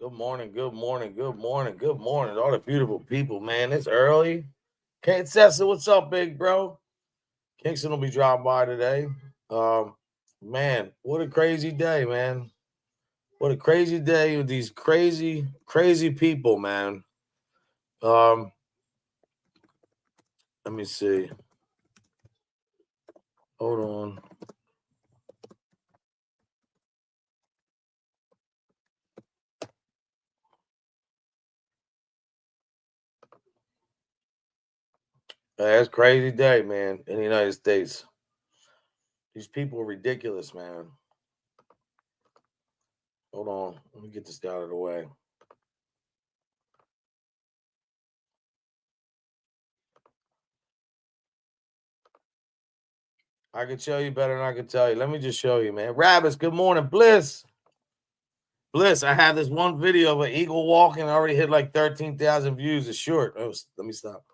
Good morning, good morning, good morning, good morning. All the beautiful people, man. It's early. Kate Sessa, what's up, big bro? Kingston will be dropping by today. Um, man, what a crazy day, man. What a crazy day with these crazy, crazy people, man. Um, Let me see. Hold on. That's a crazy day, man, in the United States. These people are ridiculous, man. Hold on. Let me get this out of the way. I can show you better than I can tell you. Let me just show you, man. Rabbits, good morning. Bliss. Bliss, I have this one video of an eagle walking. I already hit like 13,000 views. It's short. Let me stop.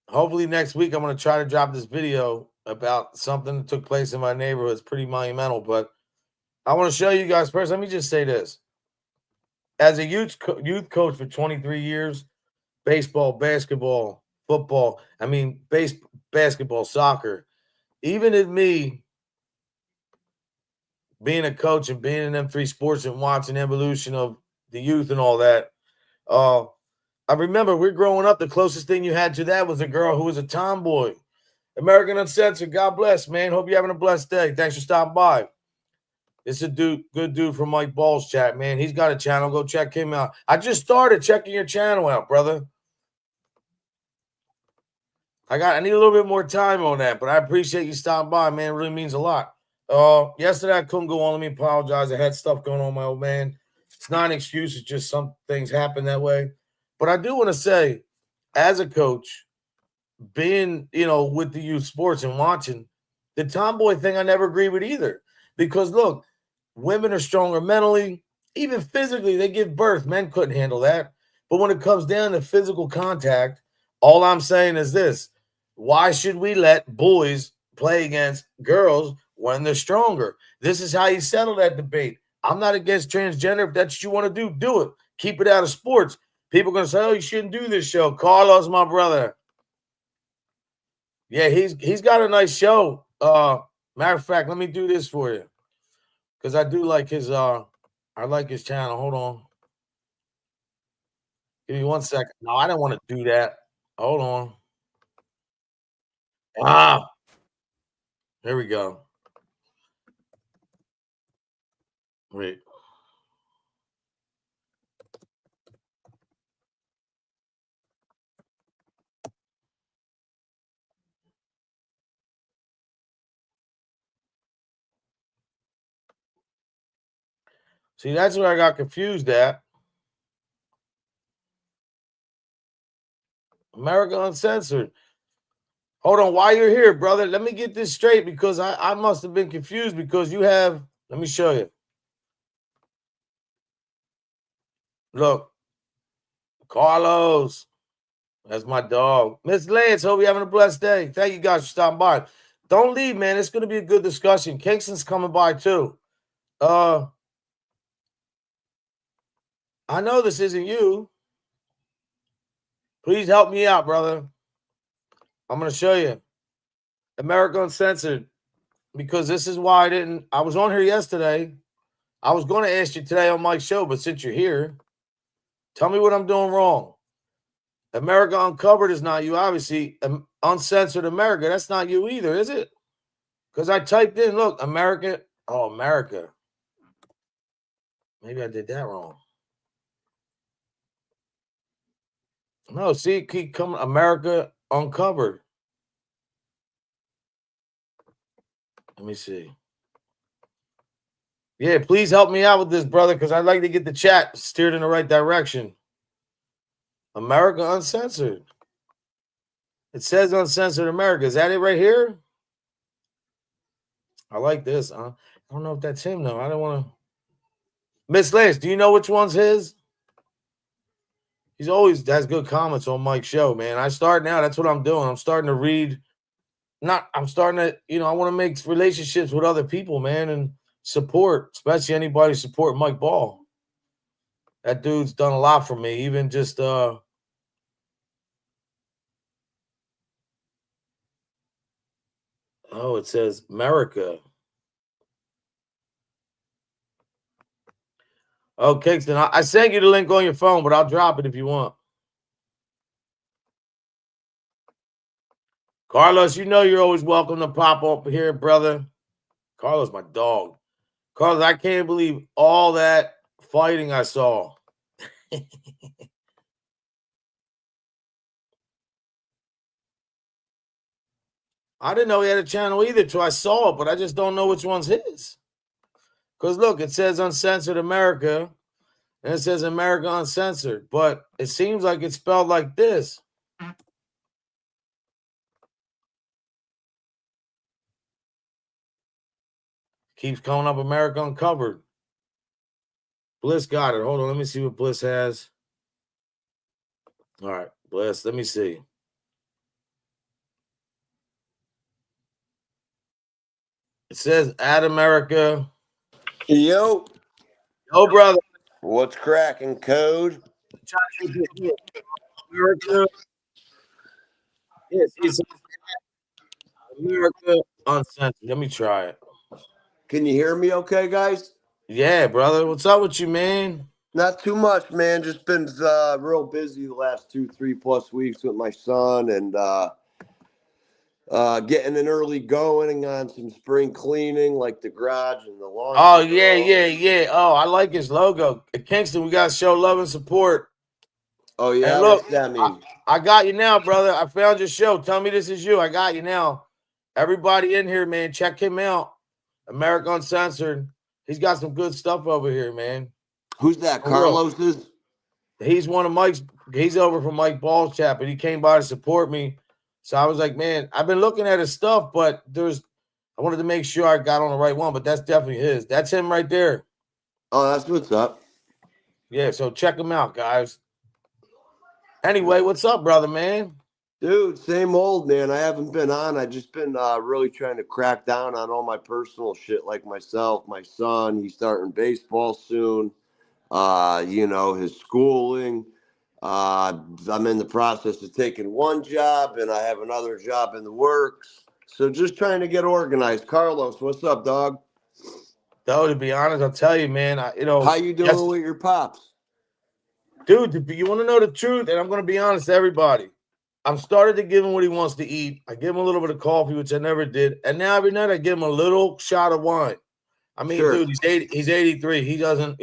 Hopefully next week I'm going to try to drop this video about something that took place in my neighborhood. It's pretty monumental, but I want to show you guys first. Let me just say this. As a youth coach for 23 years, baseball, basketball, football, basketball, soccer, even in me being a coach and being in them three sports and watching evolution of the youth and all that, I remember we're growing up, the closest thing you had to that was a girl who was a tomboy. American Uncensored, God bless, man. Hope you're having a blessed day. Thanks for stopping by. It's a good dude from Mike Ball's chat, man. He's got a channel. Go check him out. I just started checking your channel out, brother. I need a little bit more time on that, but I appreciate you stopping by, man. It really means a lot. Yesterday I couldn't go on. Let me apologize. I had stuff going on, my old man. It's not an excuse. It's just some things happen that way. But I do want to say, as a coach, being, with the youth sports and watching, the tomboy thing I never agree with either. Because look, women are stronger mentally, even physically. They give birth. Men couldn't handle that. But when it comes down to physical contact, all I'm saying is this. Why should we let boys play against girls when they're stronger? This is how you settle that debate. I'm not against transgender. If that's what you want to do, do it. Keep it out of sports. People are going to say, oh, you shouldn't do this show. Carlos, my brother. Yeah, he's got a nice show. Matter of fact, let me do this for you. Because I do like his channel. Hold on. Give me 1 second. No, I don't want to do that. Hold on. Here we go. Wait. See, that's where I got confused at. America Uncensored. Hold on, while you're here, brother, let me get this straight because I must have been confused because you have, let me show you. Look, Carlos, that's my dog. Miss Lance, hope you're having a blessed day. Thank you guys for stopping by. Don't leave, man. It's going to be a good discussion. Kingston's coming by too. I know this isn't you. Please help me out, brother. I'm going to show you. America Uncensored. Because this is why I was on here yesterday. I was going to ask you today on my show, but since you're here, tell me what I'm doing wrong. America Uncovered is not you, obviously. Uncensored America, that's not you either, is it? Because I typed in, look, America. Oh, America. Maybe I did that wrong. No, see, keep coming. America Uncovered. Let me see. Yeah, please help me out with this, brother, because I'd like to get the chat steered in the right direction. America Uncensored. It says Uncensored America. Is that it right here? I like this. I don't know if that's him, though. I don't want to. Miss Lance, do you know which one's his? He's always has good comments on Mike's show, man. I start now. That's what I'm doing. I'm starting to read. I'm starting to, I want to make relationships with other people, man. And support, especially anybody supporting Mike Ball. That dude's done a lot for me. Even just oh, it says America. Oh, Kingston, I sent you the link on your phone, but I'll drop it if you want. Carlos, you know you're always welcome to pop up here, brother. Carlos, my dog. Carlos, I can't believe all that fighting I saw. I didn't know he had a channel either till I saw it, but I just don't know which one's his. Because look, it says Uncensored America, and it says America Uncensored, but it seems like it's spelled like this. Keeps coming up America Uncovered. Bliss got it. Hold on, let me see what Bliss has. All right, Bliss, let me see. It says Add America. Yo. Yo, brother. What's cracking, Code? America. Yes, it's America Uncensored. Let me try it. Can you hear me okay, guys? Yeah, brother. What's up with you, man? Not too much, man. Just been real busy the last 2-3+ weeks with my son and getting an early going on some spring cleaning, like the garage and the lawn. Oh, yeah. Oh, I like his logo. At Kingston, we got to show love and support. Oh, yeah? And look, what's that mean? I got you now, brother. I found your show. Tell me this is you. I got you now. Everybody in here, man, check him out. America Uncensored. He's got some good stuff over here, man. Who's that? Carlos is? He's one of Mike's. He's over from Mike Ball's chat, but he came by to support me. So I was like, man, I've been looking at his stuff, but I wanted to make sure I got on the right one, but that's definitely his. That's him right there. Oh, that's what's up. Yeah, so check him out, guys. Anyway, what's up, brother, man? Dude, same old, man. I haven't been on. I just been really trying to crack down on all my personal shit, like myself, my son. He's starting baseball soon. His schooling. I'm in the process of taking one job, and I have another job in the works. So just trying to get organized. Carlos, what's up, dog? Though, to be honest, I'll tell you, man. How you doing with your pops? Dude, you want to know the truth? And I'm going to be honest to everybody. I'm started to give him what he wants to eat. I give him a little bit of coffee, which I never did. And now every night I give him a little shot of wine. I mean, sure. Dude, he's 83. He doesn't,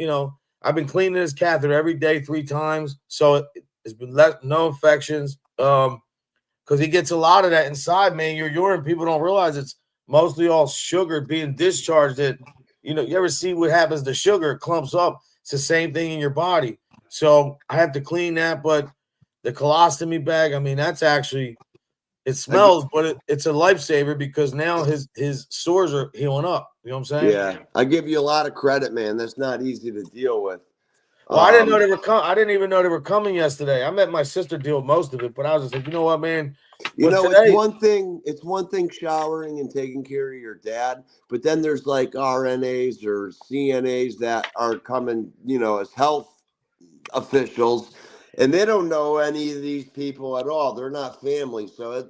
I've been cleaning his catheter every day 3 times. So it's been no infections. Because he gets a lot of that inside, man. Your urine, people don't realize it's mostly all sugar being discharged. You ever see what happens to sugar? It clumps up. It's the same thing in your body. So I have to clean that, but the colostomy bag, I mean, that's actually, it smells, but it's a lifesaver because now his sores are healing up. You know what I'm saying? Yeah, I give you a lot of credit, man. That's not easy to deal with. Well, I didn't know they were coming. I didn't even know they were coming yesterday. I met my sister deal with most of it, but I was just like, you know what, man? It's one thing. It's one thing showering and taking care of your dad, but then there's like RNAs or CNAs that are coming, as health officials, and they don't know any of these people at all. They're not family, so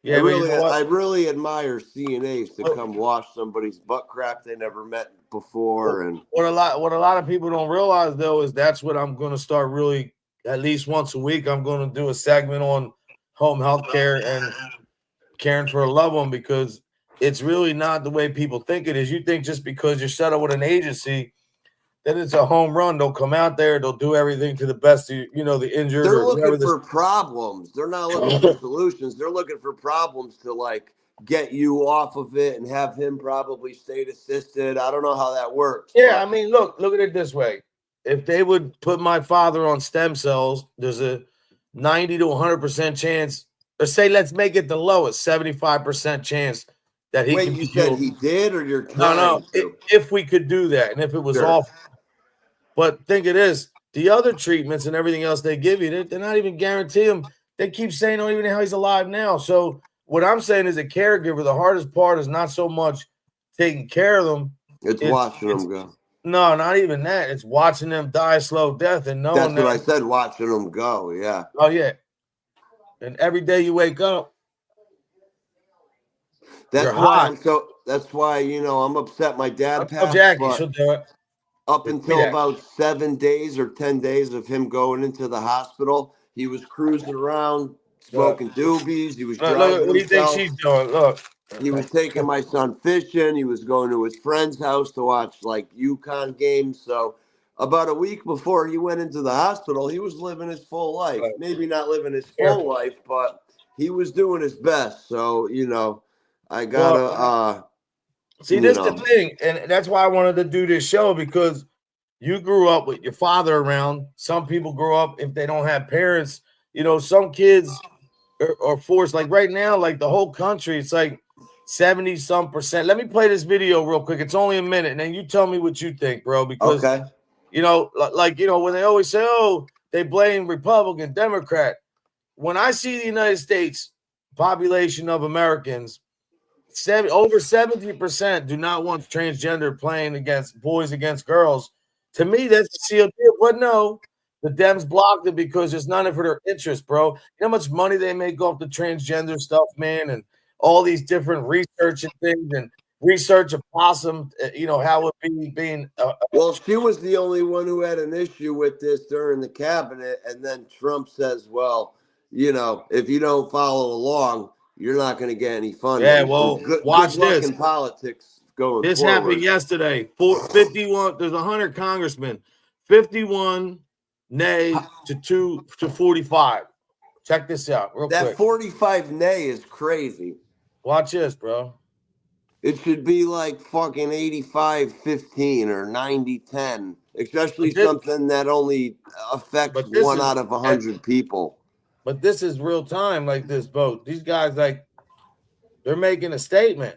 yeah. I really admire CNAs to come wash somebody's butt crack they never met before. And what a lot of people don't realize though is that's what I'm going to start really at least once a week. I'm going to do a segment on home health care and caring for a loved one, because it's really not the way people think it is. You think just because you're set up with an agency that it's a home run. They'll come out there. They'll do everything to the best of, the injured. They're looking for problems. They're not looking for solutions. They're looking for problems to like get you off of it and have him probably state assisted. I don't know how that works. Yeah, I mean, look at it this way. If they would put my father on stem cells, there's a 90 to 100% chance, or say let's make it the lowest, 75% chance that he can be said he did, or you're trying no. If we could do that, and if it was awful. But think it is, the other treatments and everything else they give you, they're not even guaranteeing. They keep saying, don't even know how he's alive now. So what I'm saying is a caregiver, the hardest part is not so much taking care of them. It's watching them go. No, not even that. It's watching them die a slow death and knowing That's what I said, watching them go, yeah. Oh, yeah. And every day you wake up, that's why, you know, I'm upset my dad passed. Jackie, she'll do it. Up until about 7 days or 10 days of him going into the hospital, he was cruising around, smoking doobies. He was driving what do you think she's doing? Look. He was taking my son fishing. He was going to his friend's house to watch like UConn games. So about a week before he went into the hospital, he was living his full life. Maybe not living his full life, but he was doing his best. So, you know, I gotta see, this is the thing, and that's why I wanted to do this show, because you grew up with your father around. Some people grow up, if they don't have parents, you know, some kids are forced. Like right now, like the whole country, it's like 70-some%. Let me play this video real quick. It's only a minute, and then you tell me what you think, bro. Because you know, like, you know, when they always say, "Oh, they blame Republican, Democrat," when I see the United States population of Americans, over 70% do not want transgender playing against boys against girls. To me, that's a sealed deal. But no, the Dems blocked it because it's none of their interest, bro. You know how much money they make off the transgender stuff, man, and all these different research and things, and research a possum, you know, how it being. Well, she was the only one who had an issue with this during the cabinet, and then Trump says, "Well, you know, if you don't follow along, you're not going to get any funding." Yeah, well, watch good luck this in politics going This forward. happened yesterday. 51. There's 100 congressmen. 51 nay to 45. Check this out real quick. That 45 nay is crazy. Watch this, bro. It should be like fucking 85-15 or 90-10, especially something that only affects 1 out of 100 people. But this is real time, like this vote. These guys, like, they're making a statement.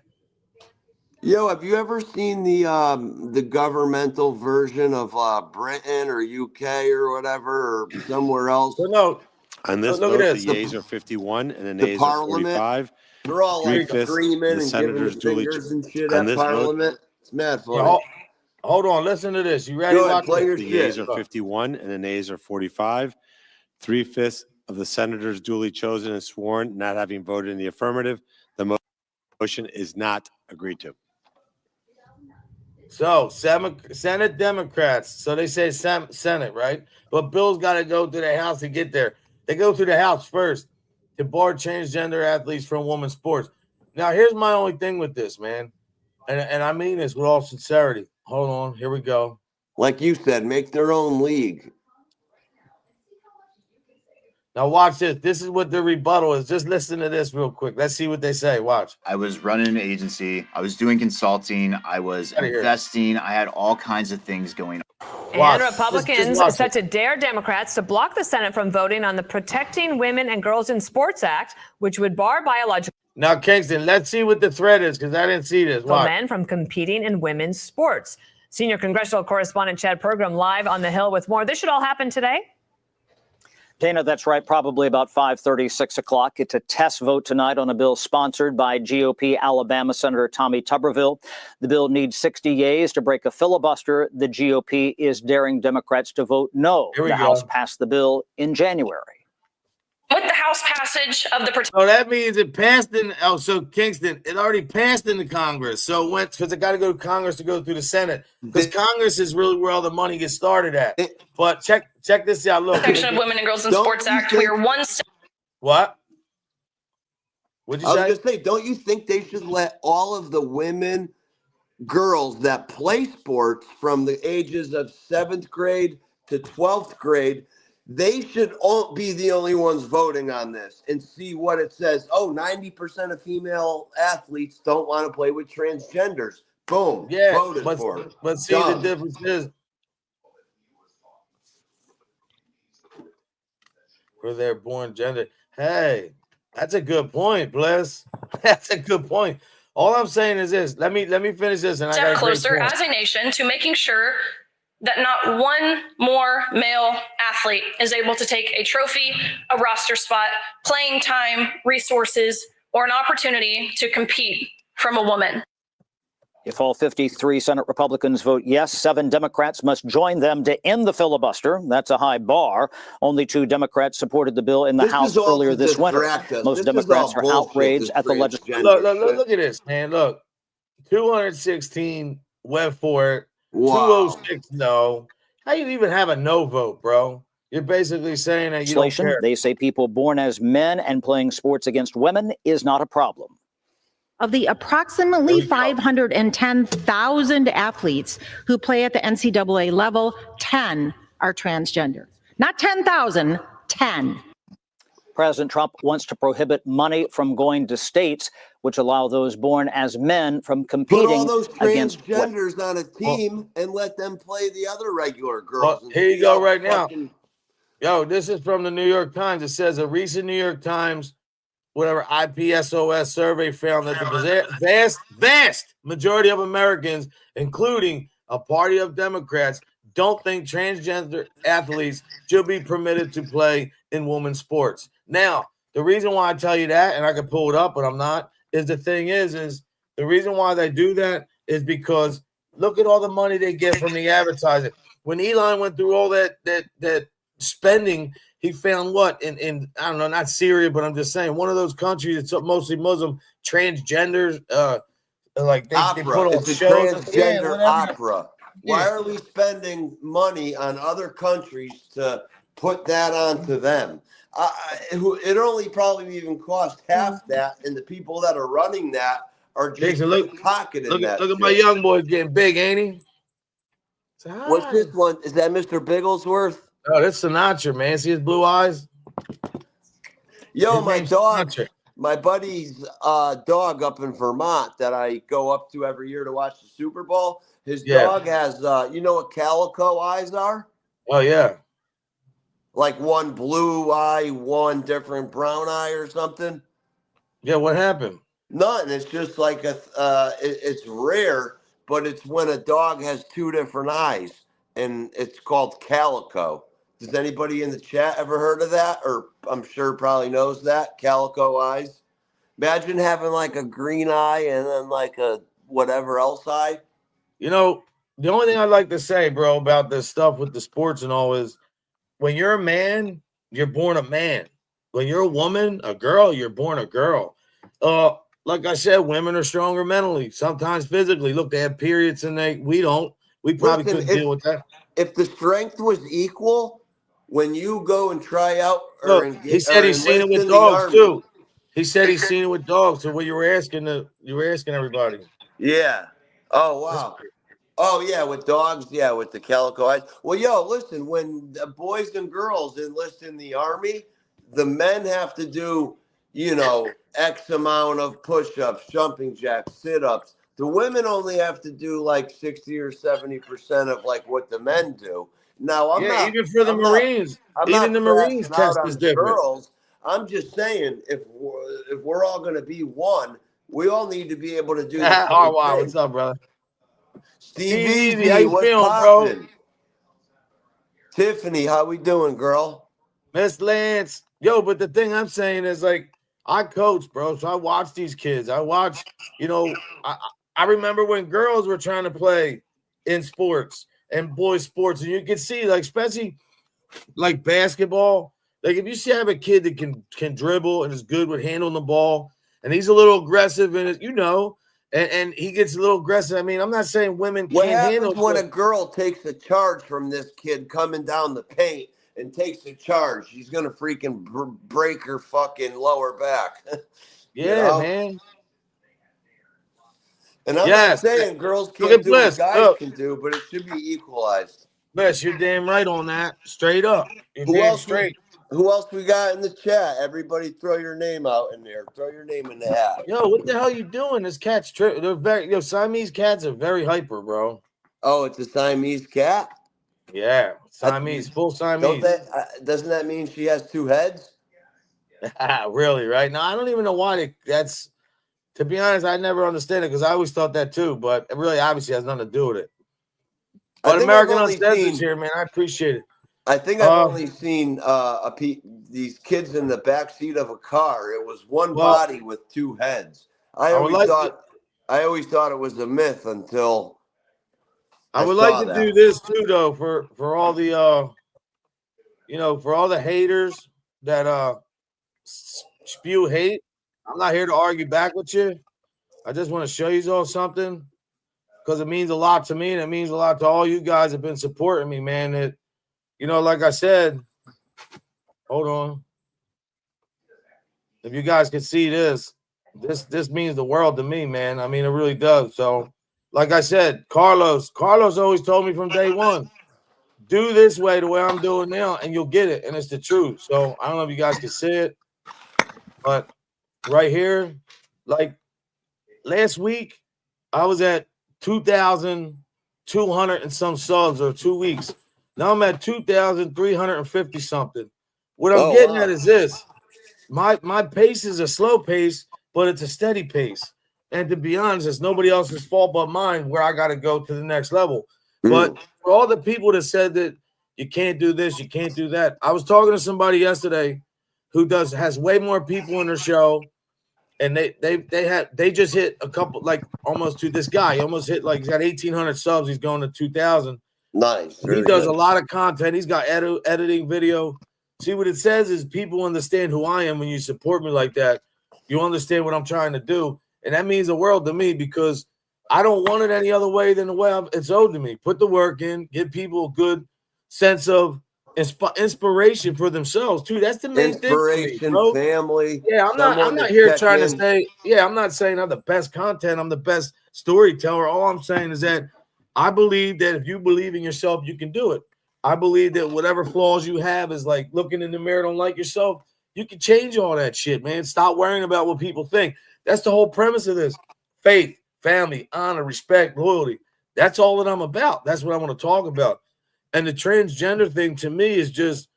Yo, have you ever seen the governmental version of Britain or UK or whatever, or somewhere else? No. On this vote, the yeas are 51 and the nays are 45. They're all like screaming and giving the fingers and shit at Parliament. It's mad funny. Hold on, listen to this. You ready? Go ahead, play your the shit. yeas are 51 and the nays are 45. 3/5 of the senators duly chosen and sworn not having voted in the affirmative. The motion is not agreed to. So, Senate Democrats. So they say Senate, right? But bills got to go to the House to get there. They go through the House first to bar transgender athletes from women's sports. Now, here's my only thing with this, man. And I mean this with all sincerity. Hold on. Here we go. Like you said, make their own league. Now watch this. This is what the rebuttal is. Just listen to this real quick. Let's see what they say. Watch. I was running an agency. I was doing consulting. I was investing. I had all kinds of things going on. And Republicans set to dare Democrats to block the Senate from voting on the Protecting Women and Girls in Sports Act, which would bar biological Now, Kingston, let's see what the threat is, because I didn't see this. men from competing in women's sports. Senior congressional correspondent Chad Pergram live on the Hill with more. This should all happen today. Dana, that's right. Probably about 5:30, 6 o'clock. It's a test vote tonight on a bill sponsored by GOP Alabama Senator Tommy Tuberville. The bill needs 60 yeas to break a filibuster. The GOP is daring Democrats to vote no. The House passed the bill in January. With the House passage of the So that means it passed in. Oh, so Kingston, it already passed in the Congress. So it went because it got to go to Congress to go through the Senate. Because Congress is really where all the money gets started at. But check this out. Look, Protection of Women and Girls in Sports Act. We are one step. What? What'd you say? I was gonna say, don't you think they should let all of the women, girls that play sports from the ages of 7th grade to 12th grade? They should all be the only ones voting on this and see what it says. Oh, 90% of female athletes don't want to play with transgenders. Boom. Yeah, voted for it. But see, the difference is where they're born gender. Hey, that's a good point, Bless. That's a good point. All I'm saying is this. Let me finish this. And Step closer as a nation to making sure that not one more male athlete is able to take a trophy, a roster spot, playing time, resources, or an opportunity to compete from a woman. If all 53 Senate Republicans vote yes, 7 Democrats must join them to end the filibuster. That's a high bar. Only 2 Democrats supported the bill in the House earlier this winter. Most Democrats are outraged at the legislation. Look at this, man. Look, 216 went for it. Wow. 206 no. How you even have a no vote, bro? You're basically saying that you don't care. They say people born as men and playing sports against women is not a problem. Of the approximately 510,000 athletes who play at the NCAA level, 10 are transgender. Not 10,000, 10. President Trump wants to prohibit money from going to states which allow those born as men from competing Put all those against transgenders on a team and let them play the other regular girls. Here you go right now. Yo, this is from the New York Times. It says a recent New York Times IPSOS survey found that the vast majority of Americans, including a party of Democrats, don't think transgender athletes should be permitted to play in women's sports. Now, the reason why I tell you that, and I can pull it up, but I'm not, is the thing is the reason why they do that is because look at all the money they get from the advertising. When Elon went through all that spending, he found what in I don't know, not Syria, but I'm just saying one of those countries that's mostly Muslim, transgenders, like they put on it's shows. Transgender opera. Why are we spending money on other countries to put that onto them? It only probably even cost half that, and the people that are running that are just pocketing that. Look at my young boy getting big, ain't he? What's this one? Is that Mr. Bigglesworth? Oh, that's Sinatra, man. See his blue eyes? Yo, my dog, my buddy's dog up in Vermont that I go up to every year to watch the Super Bowl. His dog has, you know what calico eyes are? Oh, yeah. Like one blue eye, one different brown eye or something? Yeah, what happened? Nothing. It's just like it's rare, but it's when a dog has 2 different eyes, and it's called calico. Does anybody in the chat ever heard of that? Or I'm sure probably knows that, calico eyes. Imagine having like a green eye and then like a whatever else eye. You know, the only thing I'd like to say, bro, about this stuff with the sports and all is when you're a man, you're born a man. When you're a woman, a girl, you're born a girl. Like I said, women are stronger mentally, sometimes physically. Look, they have periods and we don't. We probably couldn't deal with that. If the strength was equal, when you go and try out, he said he's seen it with dogs too. He said he's seen it with dogs. So what you were asking everybody. Yeah. Oh wow. Oh yeah, with dogs. Yeah, with the calico eyes. Well, yo, listen. When the boys and girls enlist in the army, the men have to do, X amount of push-ups, jumping jacks, sit-ups. The women only have to do like 60 or 70% of like what the men do. Now, I'm not even for the Marines. Even the Marines test is different. Girls, I'm just saying, if we're all going to be one, we all need to be able to do. Oh wow, what's up, brother? Stevie, how you feeling, bro? Tiffany, how we doing, girl? Miss Lance, yo. But the thing I'm saying is, like, I coach, bro. So I watch these kids. I watch, I remember when girls were trying to play in sports and boys sports, and you can see, like, especially like basketball. Like, if you have a kid that can dribble and is good with handling the ball, and he's a little aggressive in it, and he gets a little aggressive. I mean, I'm not saying women can't handle. What happens when a girl takes a charge from this kid coming down the paint and takes a charge? She's gonna freaking break her fucking lower back. Yeah, man. And I'm not saying girls can't do what guys can do, but it should be equalized. Yes, you're damn right on that. Straight up. Who else we got in the chat? Everybody throw your name out in there. Throw your name in the hat. Yo, what the hell you doing? This cat's Siamese cats are very hyper, bro. Oh, it's a Siamese cat? Yeah, Siamese, full Siamese. Doesn't that mean she has 2 heads? Really, right? Now, I don't even know why that's, to be honest, I never understand it because I always thought that too, but it really obviously has nothing to do with it. But American Uncensored here, man. I appreciate it. I think I've only seen these kids in the back seat of a car. It was one body with 2 heads. I always thought I always thought it was a myth until I would like to do this too, though, for all the for all the haters that spew hate. I'm not here to argue back with you. I just want to show you all something because it means a lot to me and it means a lot to all you guys that have been supporting me, man. It, like I said, hold on. If you guys can see this means the world to me, man. I mean, it really does. So, like I said, Carlos always told me from day one, do this way the way I'm doing now, and you'll get it. And it's the truth. So I don't know if you guys can see it, but right here, like last week, I was at 2,200 and some subs or 2 weeks. Now I'm at 2,350 something. What I'm getting at is this. My pace is a slow pace, but it's a steady pace. And to be honest, it's nobody else's fault but mine where I got to go to the next level. But for all the people that said that you can't do this, you can't do that. I was talking to somebody yesterday who has way more people in their show, and they just hit a couple, like almost to this guy. He almost hit, like, he's got 1,800 subs. He's going to 2,000. Nice. He does a lot of content. He's got editing video. See, what it says is people understand who I am when you support me like that. You understand what I'm trying to do. And that means the world to me because I don't want it any other way than the way it's owed to me. Put the work in, give people a good sense of inspiration for themselves too. That's the main thing for me, bro. Family. Yeah, I'm not here trying to say, I'm not saying I'm the best content, I'm the best storyteller. All I'm saying is that I believe that if you believe in yourself, you can do it. I believe that whatever flaws you have is like looking in the mirror, don't like yourself. You can change all that shit, man. Stop worrying about what people think. That's the whole premise of this. Faith, family, honor, respect, loyalty. That's all that I'm about. That's what I want to talk about. And the transgender thing to me is just,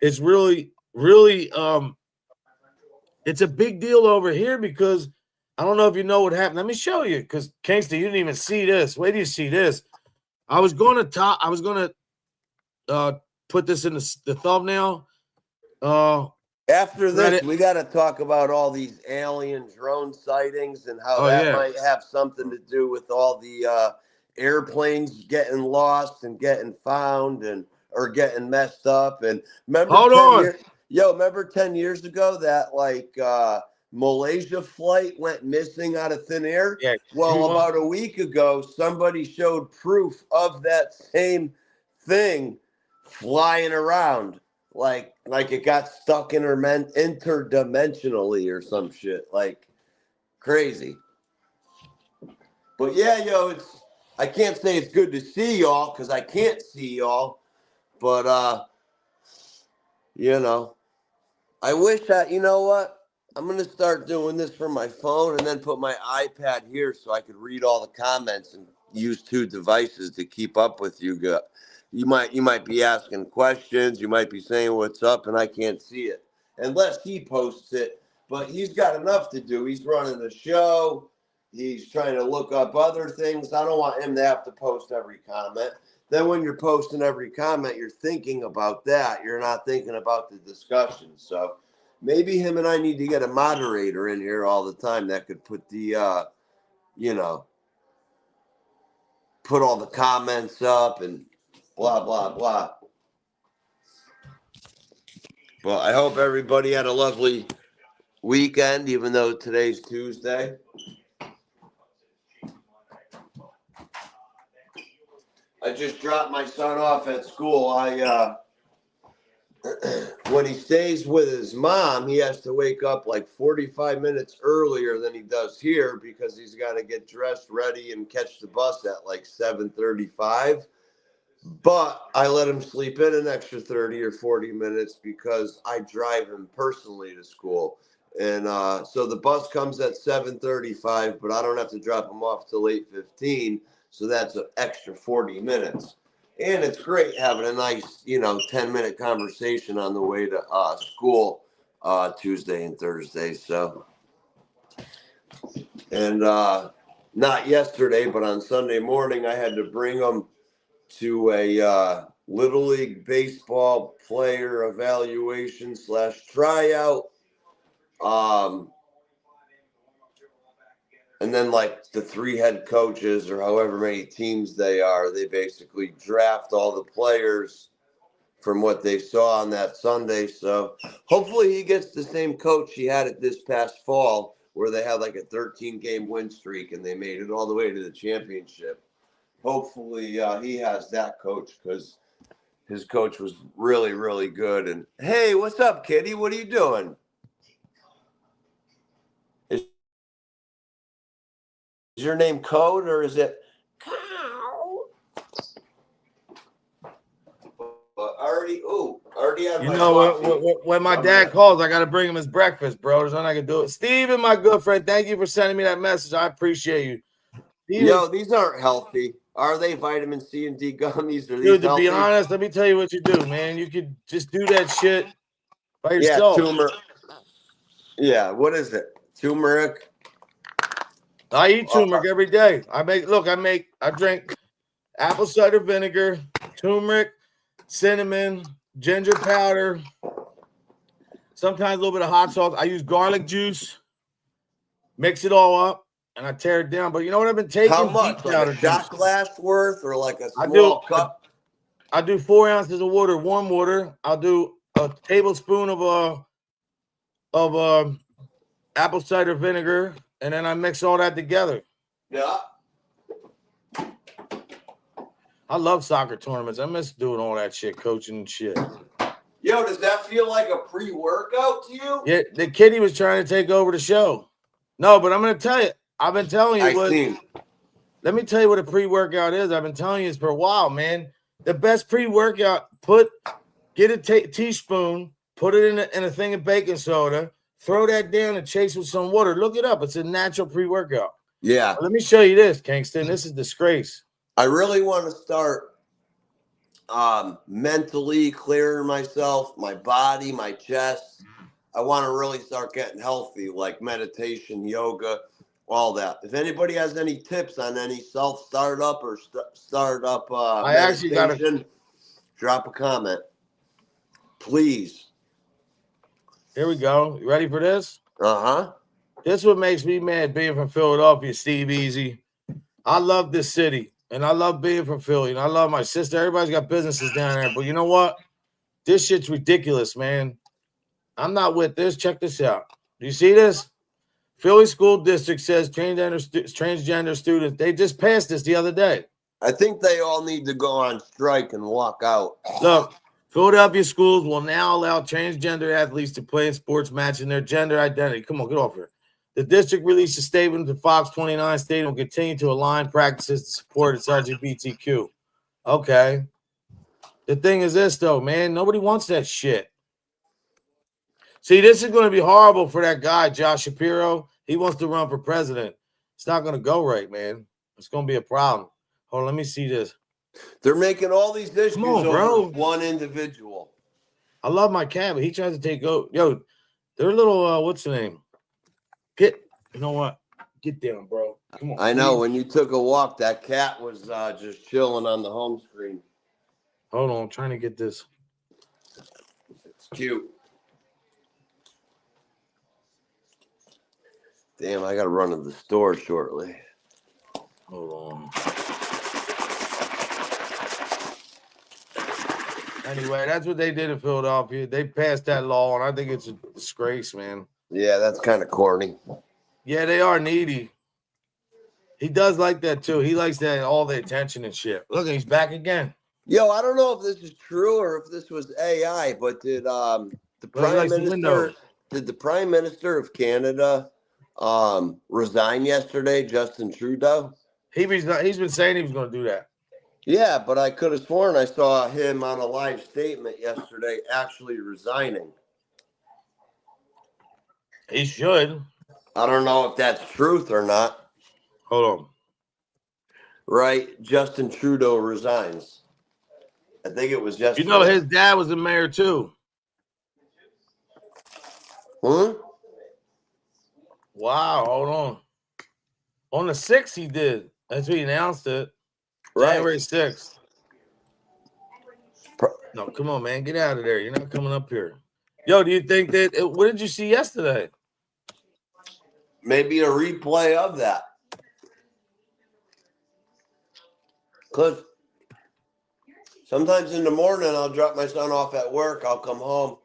it's really, really, it's a big deal over here because I don't know if you know what happened. Let me show you because Kingston, you didn't even see this. Wait till you see this. I was going to put this in the thumbnail. After this, we got to talk about all these alien drone sightings and how might have something to do with all the airplanes getting lost and getting found or getting messed up. And remember, remember 10 years ago that Malaysia flight went missing out of thin air? Yeah. Well, about a week ago, somebody showed proof of that same thing flying around. Like it got stuck interdimensionally or some shit. Like crazy. But yeah, I can't say it's good to see y'all because I can't see y'all. But I wish that, you know what? I'm gonna start doing this from my phone and then put my iPad here so I could read all the comments and use 2 devices to keep up with you guys. You might be asking questions, you might be saying what's up, and I can't see it unless he posts it. But he's got enough to do. He's running the show. He's trying to look up other things. I don't want him to have to post every comment. Then when you're posting every comment, you're thinking about that. You're not thinking about the discussion. So maybe him and I need to get a moderator in here all the time that could put the, put all the comments up and blah, blah, blah. Well, I hope everybody had a lovely weekend, even though today's Tuesday. I just dropped my son off at school. When he stays with his mom, he has to wake up like 45 minutes earlier than he does here because he's got to get dressed, ready, and catch the bus at like 7:35. But I let him sleep in an extra 30 or 40 minutes because I drive him personally to school. And so the bus comes at 7:35, but I don't have to drop him off till 8:15. So that's an extra 40 minutes. And it's great having a nice, 10-minute conversation on the way to school Tuesday and Thursday. So, and not yesterday, but on Sunday morning, I had to bring him to a Little League baseball player evaluation / tryout. And then like the 3 head coaches or however many teams they are, they basically draft all the players from what they saw on that Sunday. So hopefully he gets the same coach he had it this past fall, where they had like a 13-game win streak and they made it all the way to the championship. Hopefully he has that coach, because his coach was really, really good. And hey, what's up, Kitty? What are you doing? Is your name Code or is it Cow? Already had You my know coffee. when my dad calls, I got to bring him his breakfast, bro. There's nothing I can do. Steven, my good friend, thank you for sending me that message. I appreciate you. Steven, Yo, these aren't healthy. Are they vitamin C and D gummies? Are these dude, to healthy? be honest, let me tell you what you do, man. You could just do that shit by Yeah, yourself. turmeric. Yeah, what is it? Turmeric. I eat turmeric every day. I drink apple cider vinegar, turmeric, cinnamon, ginger powder, sometimes a little bit of hot sauce. I use garlic juice, mix it all up, and I tear it down. But you know what I've been taking? How much? Beet Like powder a shot juice. glass worth or like a small cup? I do 4 ounces of water, warm water. I'll do a tablespoon of apple cider vinegar, and then I mix all that together. Yeah. I love soccer tournaments. I miss doing all that shit, coaching and shit. Yo, does that feel like a pre-workout to you? Yeah, the kitty was trying to take over the show. No, but I'm going to tell you. I've been telling you let me tell you what a pre-workout is. I've been telling you this for a while, man. The best pre-workout, get a teaspoon, put it in a thing of baking soda, throw that down and chase with some water. Look it up. It's a natural pre-workout. Yeah. Let me show you this, Kingston. This is disgrace. I really want to start mentally clearing myself, my body, my chest. I want to really start getting healthy, like meditation, yoga, all that. If anybody has any tips on any self-startup or startup meditation, drop a comment, please. Here we go. You ready for this? Uh-huh. This is what makes me mad being from Philadelphia, Steve Easy. I love this city, and I love being from Philly, and I love my sister. Everybody's got businesses down there, but you know what? This shit's ridiculous, man. I'm not with this. Check this out. Do you see this? Philly School District says transgender students, they just passed this the other day. I think they all need to go on strike and walk out. Look, Philadelphia schools will now allow transgender athletes to play in sports matching their gender identity. Come on, get off here. The district released a statement to Fox 29 stating it will continue to align practices to support its LGBTQ. Okay. The thing is this, though, man. Nobody wants that shit. See, this is going to be horrible for that guy, Josh Shapiro. He wants to run for president. It's not going to go right, man. It's going to be a problem. Hold on, let me see this. They're making all these issues over one individual. I love my cat, but he tries to take over. Yo, they're little, what's the name? You know what? Get down, bro. Come on. I know. When you took a walk, that cat was just chilling on the home screen. Hold on, I'm trying to get this. It's cute. Damn, I got to run to the store shortly. Hold on. Anyway, that's what they did in Philadelphia. They passed that law, and I think it's a disgrace, man. Yeah, that's kind of corny. Yeah, they are needy. He does like that, too. He likes that all the attention and shit. Look, he's back again. Yo, I don't know if this is true or if this was AI, but did the Prime Minister of Canada resign yesterday, Justin Trudeau? He's been saying he was going to do that. Yeah, but I could have sworn I saw him on a live statement yesterday actually resigning. He should. I don't know if that's truth or not. Hold on. Right, Justin Trudeau resigns. I think it was yesterday. You know, his dad was the mayor, too. Huh? Wow, hold on. On the 6th, he did. That's when he announced it. Right. January 6th. No, come on, man. Get out of there. You're not coming up here. Yo, do you think that – what did you see yesterday? Maybe a replay of that. Because sometimes in the morning, I'll drop my son off at work. I'll come home,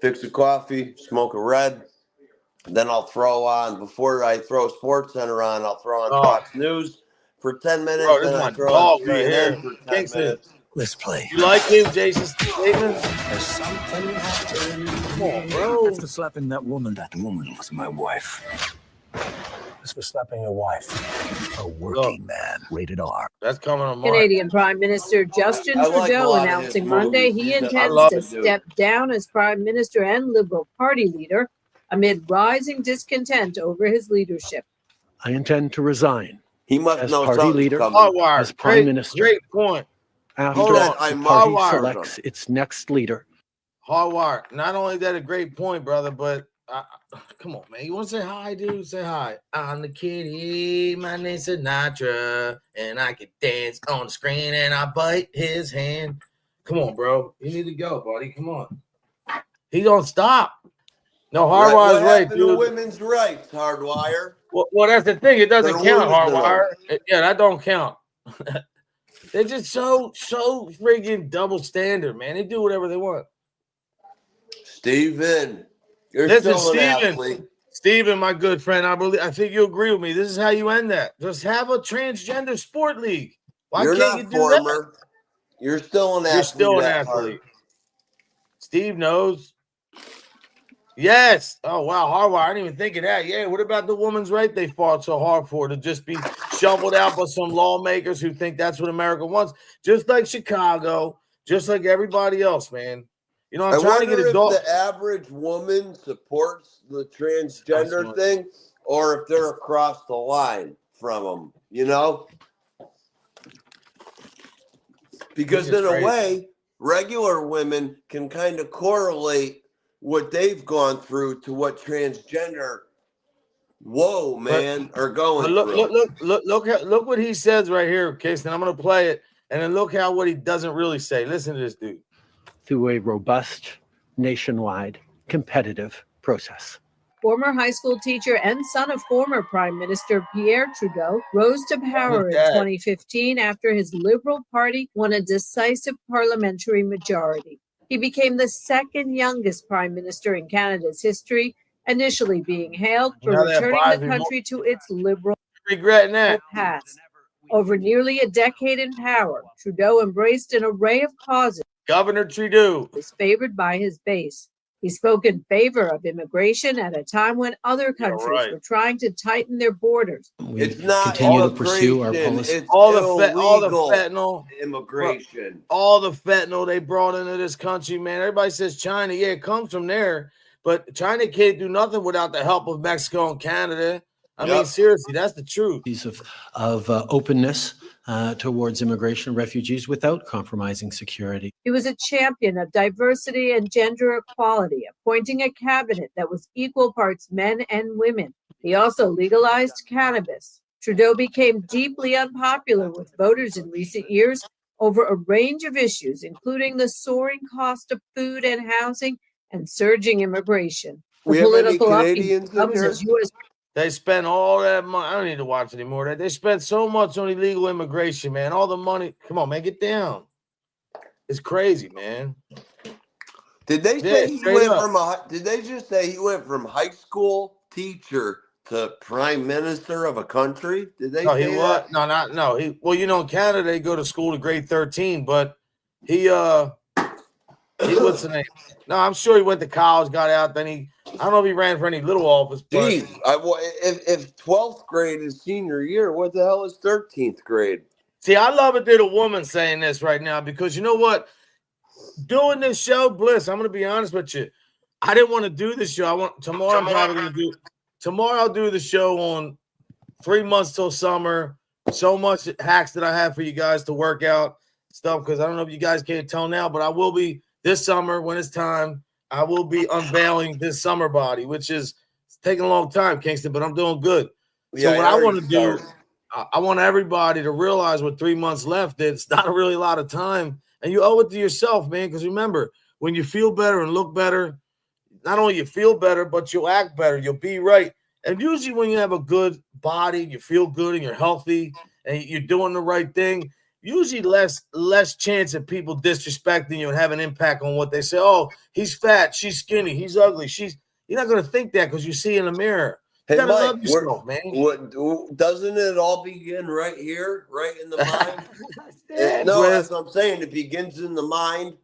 fix a coffee, smoke a red. Then I'll throw on, before I throw Sports Center on, I'll throw on Fox News for 10 minutes. Bro, this then is I my throw dog on right here. CNN for 10 Kingston, minutes. Let's play. you like him, Jason Statham? There's something happening. Come on, bro. That's for slapping that woman. That woman was my wife. That's for slapping your wife. A working man. Rated R. That's coming on Mark. Canadian Prime Minister Justin I like a Trudeau lot of announcing his Monday movies. he I intends love to it, dude. step down as Prime Minister and Liberal Party leader amid rising discontent over his leadership. I intend to resign He must as know party something's leader. coming. Hardwired. As Prime Great, Minister. great point. after Hold on. the I'm party hardwired. selects its next leader. Hardwired. Not only that a great point, brother, but come on, man. You want to say hi, dude? Say hi. I'm the kitty. My name's Sinatra, and I can dance on the screen, and I bite his hand. Come on, bro. You need to go, buddy. Come on. He don't stop. No, Hardwire's What right, happened to dude. women's rights, Hardwire? Well, that's the thing. It doesn't They're count, losing Hardwire. Yeah, that don't count. They're just so friggin' double standard, man. They do whatever they want. Steven, you're Listen, still an Steven. athlete. Steven, my good friend, I think you agree with me. This is how you end that. Just have a transgender sport league. Why You're can't not you do that? former. You're still an athlete. You're still an at heart. athlete. Steve knows. Yes. Oh, wow. Hardwire. I didn't even think of that. Yeah. What about the woman's right they fought so hard for to just be shoveled out by some lawmakers who think that's what America wants? Just like Chicago, just like everybody else, man. You know, I'm I trying to wonder get a if dog. the average woman supports the transgender thing, or if they're across the line from them. You know, because in a way, regular women can kind of correlate what they've gone through to what transgender are going through. Look what he says right here, Kingston. I'm going to play it, and then look what he doesn't really say. Listen to this dude. Through a robust, nationwide, competitive process. Former high school teacher and son of former Prime Minister Pierre Trudeau rose to power in 2015 after his Liberal Party won a decisive parliamentary majority. He became the second youngest Prime Minister in Canada's history, initially being hailed for returning the country to its liberal past. Over nearly a decade in power, Trudeau embraced an array of causes. Governor Trudeau is favored by his base. He spoke in favor of immigration at a time when other countries were trying to tighten their borders. It's not continue to pursue our policy. It's all the fentanyl immigration. All the fentanyl they brought into this country, man. Everybody says China. Yeah, it comes from there. But China can't do nothing without the help of Mexico and Canada. I mean, seriously, that's the truth. Of openness towards immigration refugees without compromising security. He was a champion of diversity and gender equality, appointing a cabinet that was equal parts men and women. He also legalized cannabis. Trudeau became deeply unpopular with voters in recent years over a range of issues, including the soaring cost of food and housing and surging immigration. The political Canadians comes as U.S. They spent all that money. I don't need to watch anymore. They spent so much on illegal immigration, man. All the money. Come on, man, get down. It's crazy, man. Did they say he went from did they just say he went from high school teacher to prime minister of a country? Did they say that? No. Well, you know, in Canada they go to school to grade 13, but he what's the name? No, I'm sure he went to college, got out, then I don't know if he ran for any little office. But if 12th grade is senior year, what the hell is 13th grade? See, I love it that a woman saying this right now because you know what? Doing this show, Bliss, I'm going to be honest with you. I didn't want to do this show. Tomorrow I'll do the show on 3 months till summer. So much hacks that I have for you guys to work out stuff because I don't know if you guys can't tell now, but I will be this summer when it's time. I will be unveiling this summer body, which is taking a long time, Kingston, but I'm doing good. So what I want to do, I want everybody to realize with 3 months left, that it's not really a lot of time. And you owe it to yourself, man, because remember, when you feel better and look better, not only you feel better, but you'll act better. You'll be right. And usually when you have a good body, you feel good and you're healthy and you're doing the right thing, usually less chance of people disrespecting you and have an impact on what they say. Oh, he's fat, she's skinny, he's ugly. You're not going to think that because you see in the mirror. You Hey, gotta Mike, love yourself, man. Doesn't it all begin right here, right in the mind? Yeah, No, Bliss. that's what I'm saying. It begins in the mind,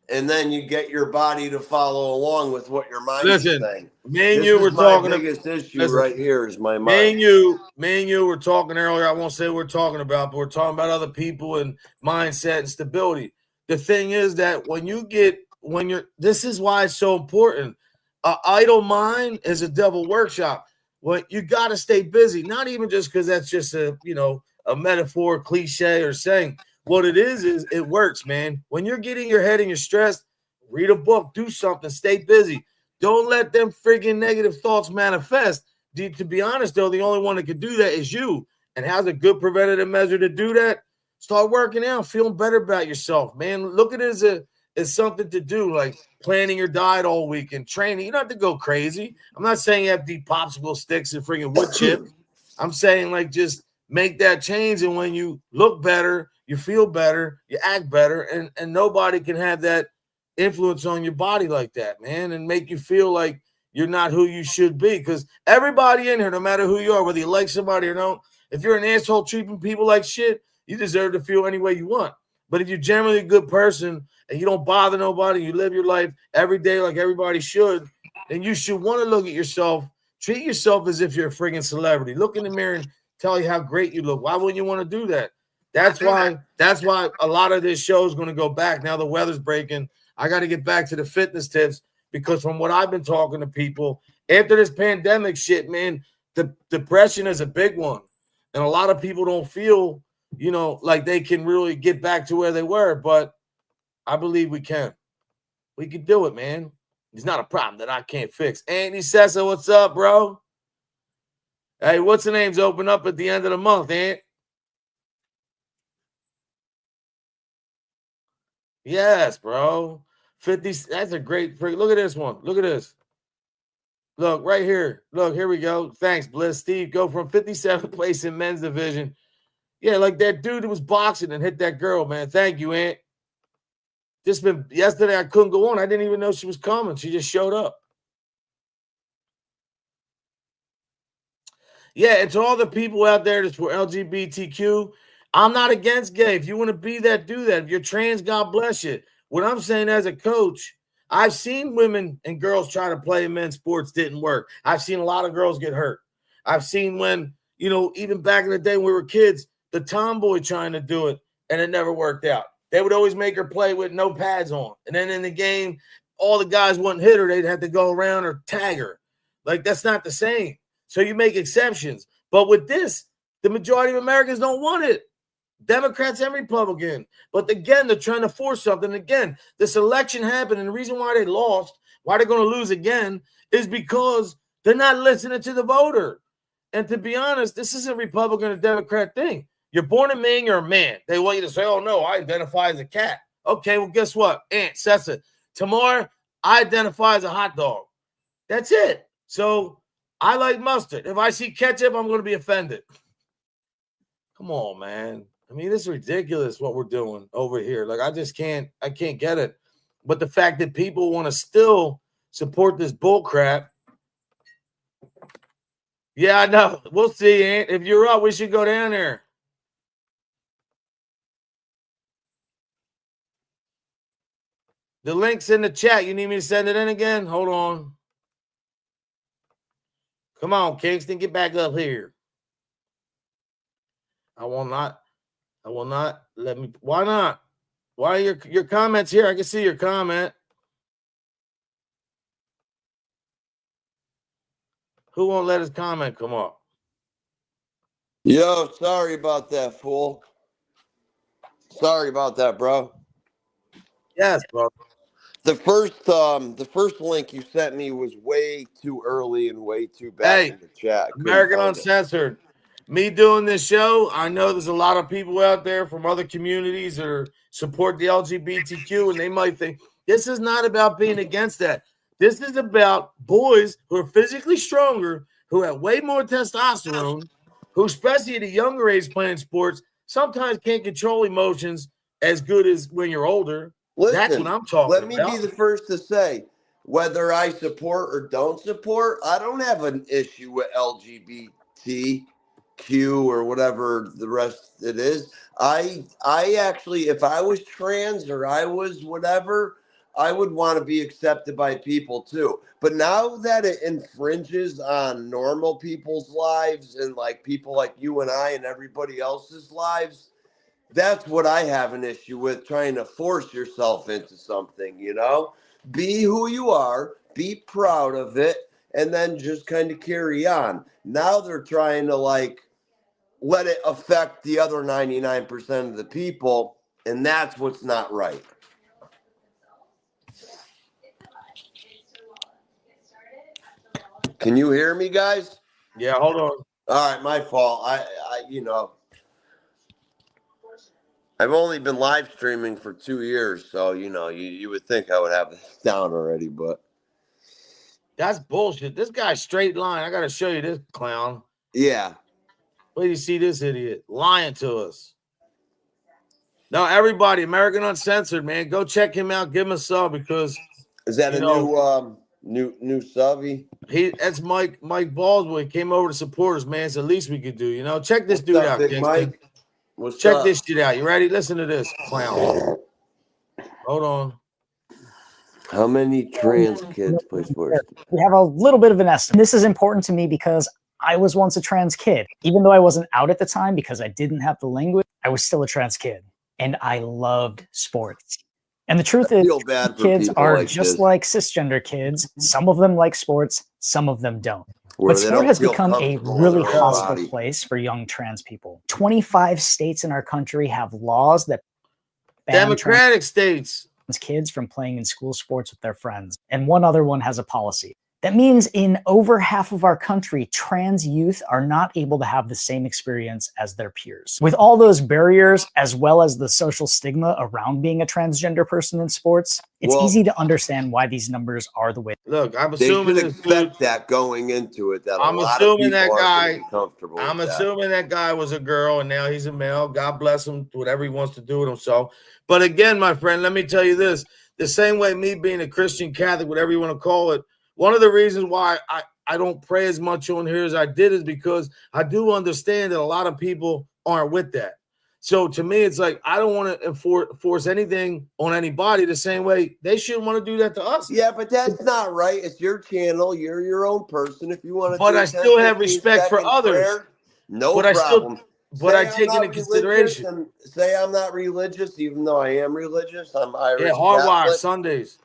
and then you get your body to follow along with what your mind is saying. Me and This you were is my talking. biggest issue right here is my Me mind. and you were talking earlier. I won't say what we're talking about, but we're talking about other people and mindset and stability. The thing is that this is why it's so important. Idle mind is a devil workshop. Well, you got to stay busy, not even just because that's just a metaphor, cliche, or saying. What it is it works, man. When you're getting your head and you're stressed, read a book, do something, stay busy. Don't let them friggin' negative thoughts manifest. To be honest, though, the only one that could do that is you. And how's a good preventative measure to do that? Start working out, feeling better about yourself, man. Look at it as something to do, like planning your diet all week and training. You don't have to go crazy. I'm not saying you have to eat popsicle sticks and friggin' wood chips. I'm saying, like, just make that change. And when you look better, you feel better, you act better, and nobody can have that influence on your body like that, man, and make you feel like you're not who you should be. Because everybody in here, no matter who you are, whether you like somebody or don't, if you're an asshole treating people like shit, you deserve to feel any way you want. But if you're generally a good person and you don't bother nobody, you live your life every day like everybody should, then you should want to look at yourself, treat yourself as if you're a friggin' celebrity. Look in the mirror and tell you how great you look. Why wouldn't you want to do that? That's why a lot of this show is going to go back. Now the weather's breaking. I got to get back to the fitness tips because from what I've been talking to people, after this pandemic shit, man, the depression is a big one. And a lot of people don't feel, like they can really get back to where they were. But I believe we can. We can do it, man. It's not a problem that I can't fix. Anthony Sessa, what's up, bro? Hey, what's the name's open up at the end of the month, Ant? Yes, bro. 50. That's a great. Look at this one. Look at this. Look right here. Look, here we go. Thanks, Bliss. Steve, go from 57th place in men's division. Yeah, like that dude who was boxing and hit that girl, man. Thank you, Ant. Yesterday I couldn't go on. I didn't even know she was coming. She just showed up. Yeah, and to all the people out there that's for LGBTQ, I'm not against gay. If you want to be that, do that. If you're trans, God bless you. What I'm saying as a coach, I've seen women and girls try to play in men's sports, didn't work. I've seen a lot of girls get hurt. I've seen when, even back in the day when we were kids, the tomboy trying to do it, and it never worked out. They would always make her play with no pads on. And then in the game, all the guys wouldn't hit her. They'd have to go around or tag her. Like, that's not the same. So you make exceptions. But with this, the majority of Americans don't want it. Democrats and Republicans. But again, they're trying to force something. Again, this election happened, and the reason why they lost, why they're going to lose again, is because they're not listening to the voter. And to be honest, this isn't a Republican or Democrat thing. You're born a man, you're a man. They want you to say, oh, no, I identify as a cat. Okay, well, guess what? Aunt Sessa, tomorrow, I identify as a hot dog. That's it. So I like mustard. If I see ketchup, I'm going to be offended. Come on, man. I mean, this is ridiculous what we're doing over here. Like, I can't get it. But the fact that people want to still support this bull crap. Yeah, I know. We'll see, Aunt. If you're up, we should go down there. The link's in the chat. You need me to send it in again? Hold on. Come on, Kingston, get back up here. I will not. Let me. Why not? Why are your comments here? I can see your comment. Who won't let his comment come up? Yo, sorry about that, fool. Sorry about that, bro. Yes, bro. The first link you sent me was way too early and way too back in the chat. American Uncensored. Me doing this show, I know there's a lot of people out there from other communities or support the LGBTQ, and they might think this is not about being against that. This is about boys who are physically stronger, who have way more testosterone, who, especially at a younger age playing sports, sometimes can't control emotions as good as when you're older. That's what I'm talking let me about. be the first to say, whether I support or don't support, I don't have an issue with LGBTQ or whatever the rest it is. I actually, if I was trans or I was whatever, I would want to be accepted by people too. But now that it infringes on normal people's lives and like people like you and I and everybody else's lives, that's what I have an issue with, trying to force yourself into something, you know? Be who you are, be proud of it, and then just kind of carry on. Now they're trying to like let it affect the other 99% of the people, and that's what's not right. Can you hear me, guys? Yeah, hold on. All right, my fault. I I've only been live streaming for 2 years, so you would think I would have this down already, but that's bullshit. This guy's straight line. I got to show you this clown. Yeah. Where do you see this idiot lying to us? No, everybody, American Uncensored, man, go check him out. Give him a sub because is that new subby? That's Mike Baldwin came over to support us, man. It's the least we could do. Check this dude out, Big Mike. Check this shit out. You ready? Listen to this clown. Hold on. How many trans kids play sports? We have a little bit of an estimate. This is important to me because I was once a trans kid. Even though I wasn't out at the time because I didn't have the language, I was still a trans kid. And I loved sports. And the truth is, kids are just like cisgender kids. Some of them like sports, some of them don't. But sport has become a really hostile place for young trans people. 25 states in our country have laws that ban Democratic states kids from playing in school sports with their friends. And one other one has a policy. That means in over half of our country, trans youth are not able to have the same experience as their peers. With all those barriers, as well as the social stigma around being a transgender person in sports, it's easy to understand why these numbers are the way. Look, I'm assuming they should expect that going into it. That I'm a lot assuming of that people guy. aren't comfortable. I'm with assuming that guy was a girl and now he's a male. God bless him, whatever he wants to do with himself. But again, my friend, let me tell you this: the same way me being a Christian Catholic, whatever you want to call it. One of the reasons why I don't pray as much on here as I did is because I do understand that a lot of people aren't with that. So to me, it's like I don't want to force anything on anybody the same way they shouldn't want to do that to us. Yeah, but that's not right. It's your channel. You're your own person. If you want to, but I still have respect for others. Prayer, no problem. But I take into consideration. Say I'm not religious, even though I am religious. I'm Irish. Yeah, Hardwire Sundays.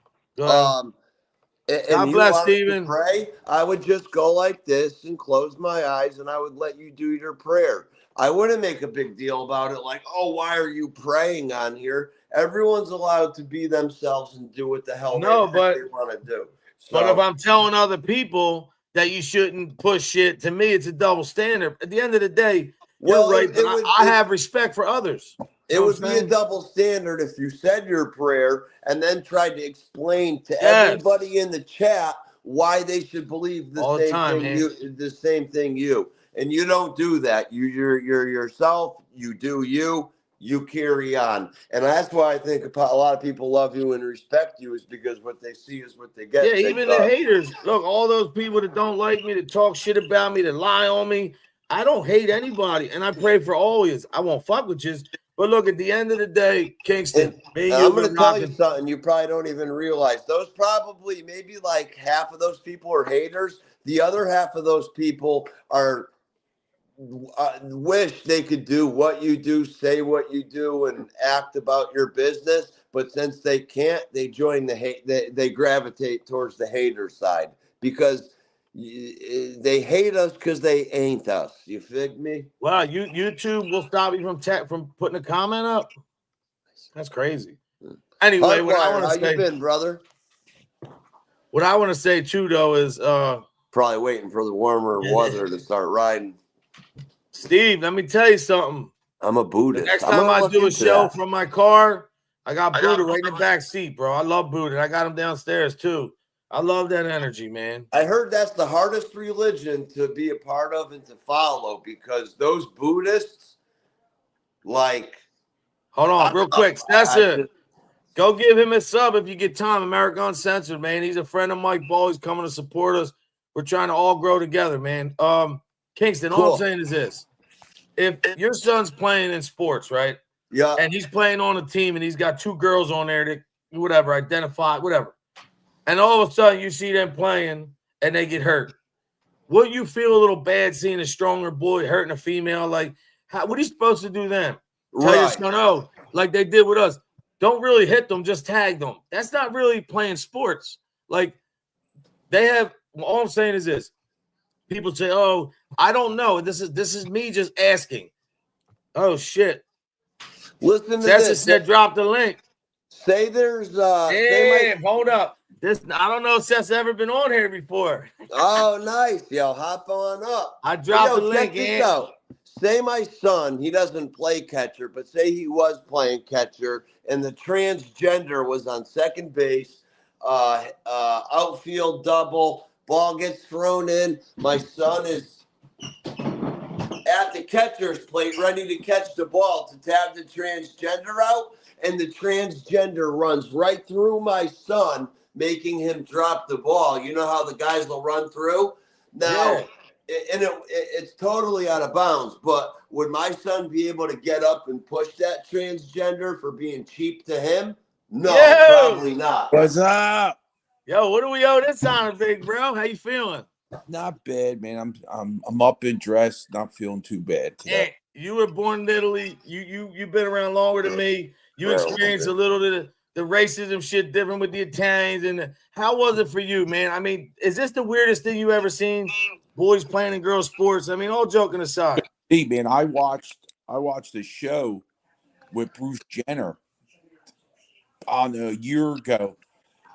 And God bless, Stephen. Pray, I would just go like this and close my eyes, and I would let you do your prayer. I wouldn't make a big deal about it, like, oh, why are you praying on here? Everyone's allowed to be themselves and do what the hell they want to do. So, but if I'm telling other people that you shouldn't push shit, to me, it's a double standard. At the end of the day, you're right, but I have respect for others. It would be a double standard if you said your prayer and then tried to explain to everybody in the chat why they should believe the same thing you. And you don't do that. You're yourself. You do you. You carry on. And that's why I think a lot of people love you and respect you, is because what they see is what they get. Yeah, even the haters. Look, all those people that don't like me, that talk shit about me, that lie on me. I don't hate anybody, and I pray for all of you. I won't fuck with you. But look, at the end of the day, Kingston, I'm going to tell you something you probably don't even realize. Those probably, maybe like half of those people are haters. The other half of those people are wish they could do what you do, say what you do, and act about your business. But since they can't, they join the hate. They gravitate towards the hater side because they hate us because they ain't us. You fig me? Wow, YouTube will stop you from putting a comment up. That's crazy. Anyway, what I want to say, how you been, brother? What I want to say too, though, is probably waiting for the warmer weather to start riding. Steve, let me tell you something. I'm a Buddhist. The next time I do a show from my car, I got Buddha right in the back seat, bro. I love Buddha. I got him downstairs too. I love that energy, man. I heard that's the hardest religion to be a part of and to follow because those Buddhists, like, hold on, real quick, Cesar. Go give him a sub if you get time. America Uncensored, man. He's a friend of Mike Ball. He's coming to support us. We're trying to all grow together, man. Kingston, all I'm saying is this. If your son's playing in sports, right? Yeah. And he's playing on a team and he's got 2 girls on there that whatever, identify, whatever. And all of a sudden you see them playing and they get hurt. Would you feel a little bad seeing a stronger boy hurting a female? Like, what are you supposed to do then? Tell your son, oh, like they did with us. Don't really hit them, just tag them. That's not really playing sports. Like, they have, all I'm saying is this. People say, oh, I don't know. This is me just asking. Oh, shit. Listen to Cesar this. said drop the link. Say there's hold up. I don't know if Cesar's ever been on here before. Oh, nice. Yo, hop on up. I dropped the link. Check this out. Say my son, he doesn't play catcher, but say he was playing catcher and the transgender was on second base, outfield double, ball gets thrown in. My son is at the catcher's plate ready to catch the ball to tap the transgender out, and the transgender runs right through my son, making him drop the ball. You know how the guys will run through? Now, it's totally out of bounds, but would my son be able to get up and push that transgender for being cheap to him? No, probably not. What's up? Yo, what do we owe this on, big bro? How you feeling? Not bad, man. I'm up and dressed, not feeling too bad today. Hey, you were born in Italy. You've been around longer than me. You experienced a little bit of the racism shit different with the Italians. And how was it for you, man? I mean, is this the weirdest thing you ever seen? Boys playing in girls' sports. I mean, all joking aside. Hey, man, I watched a show with Bruce Jenner on a year ago,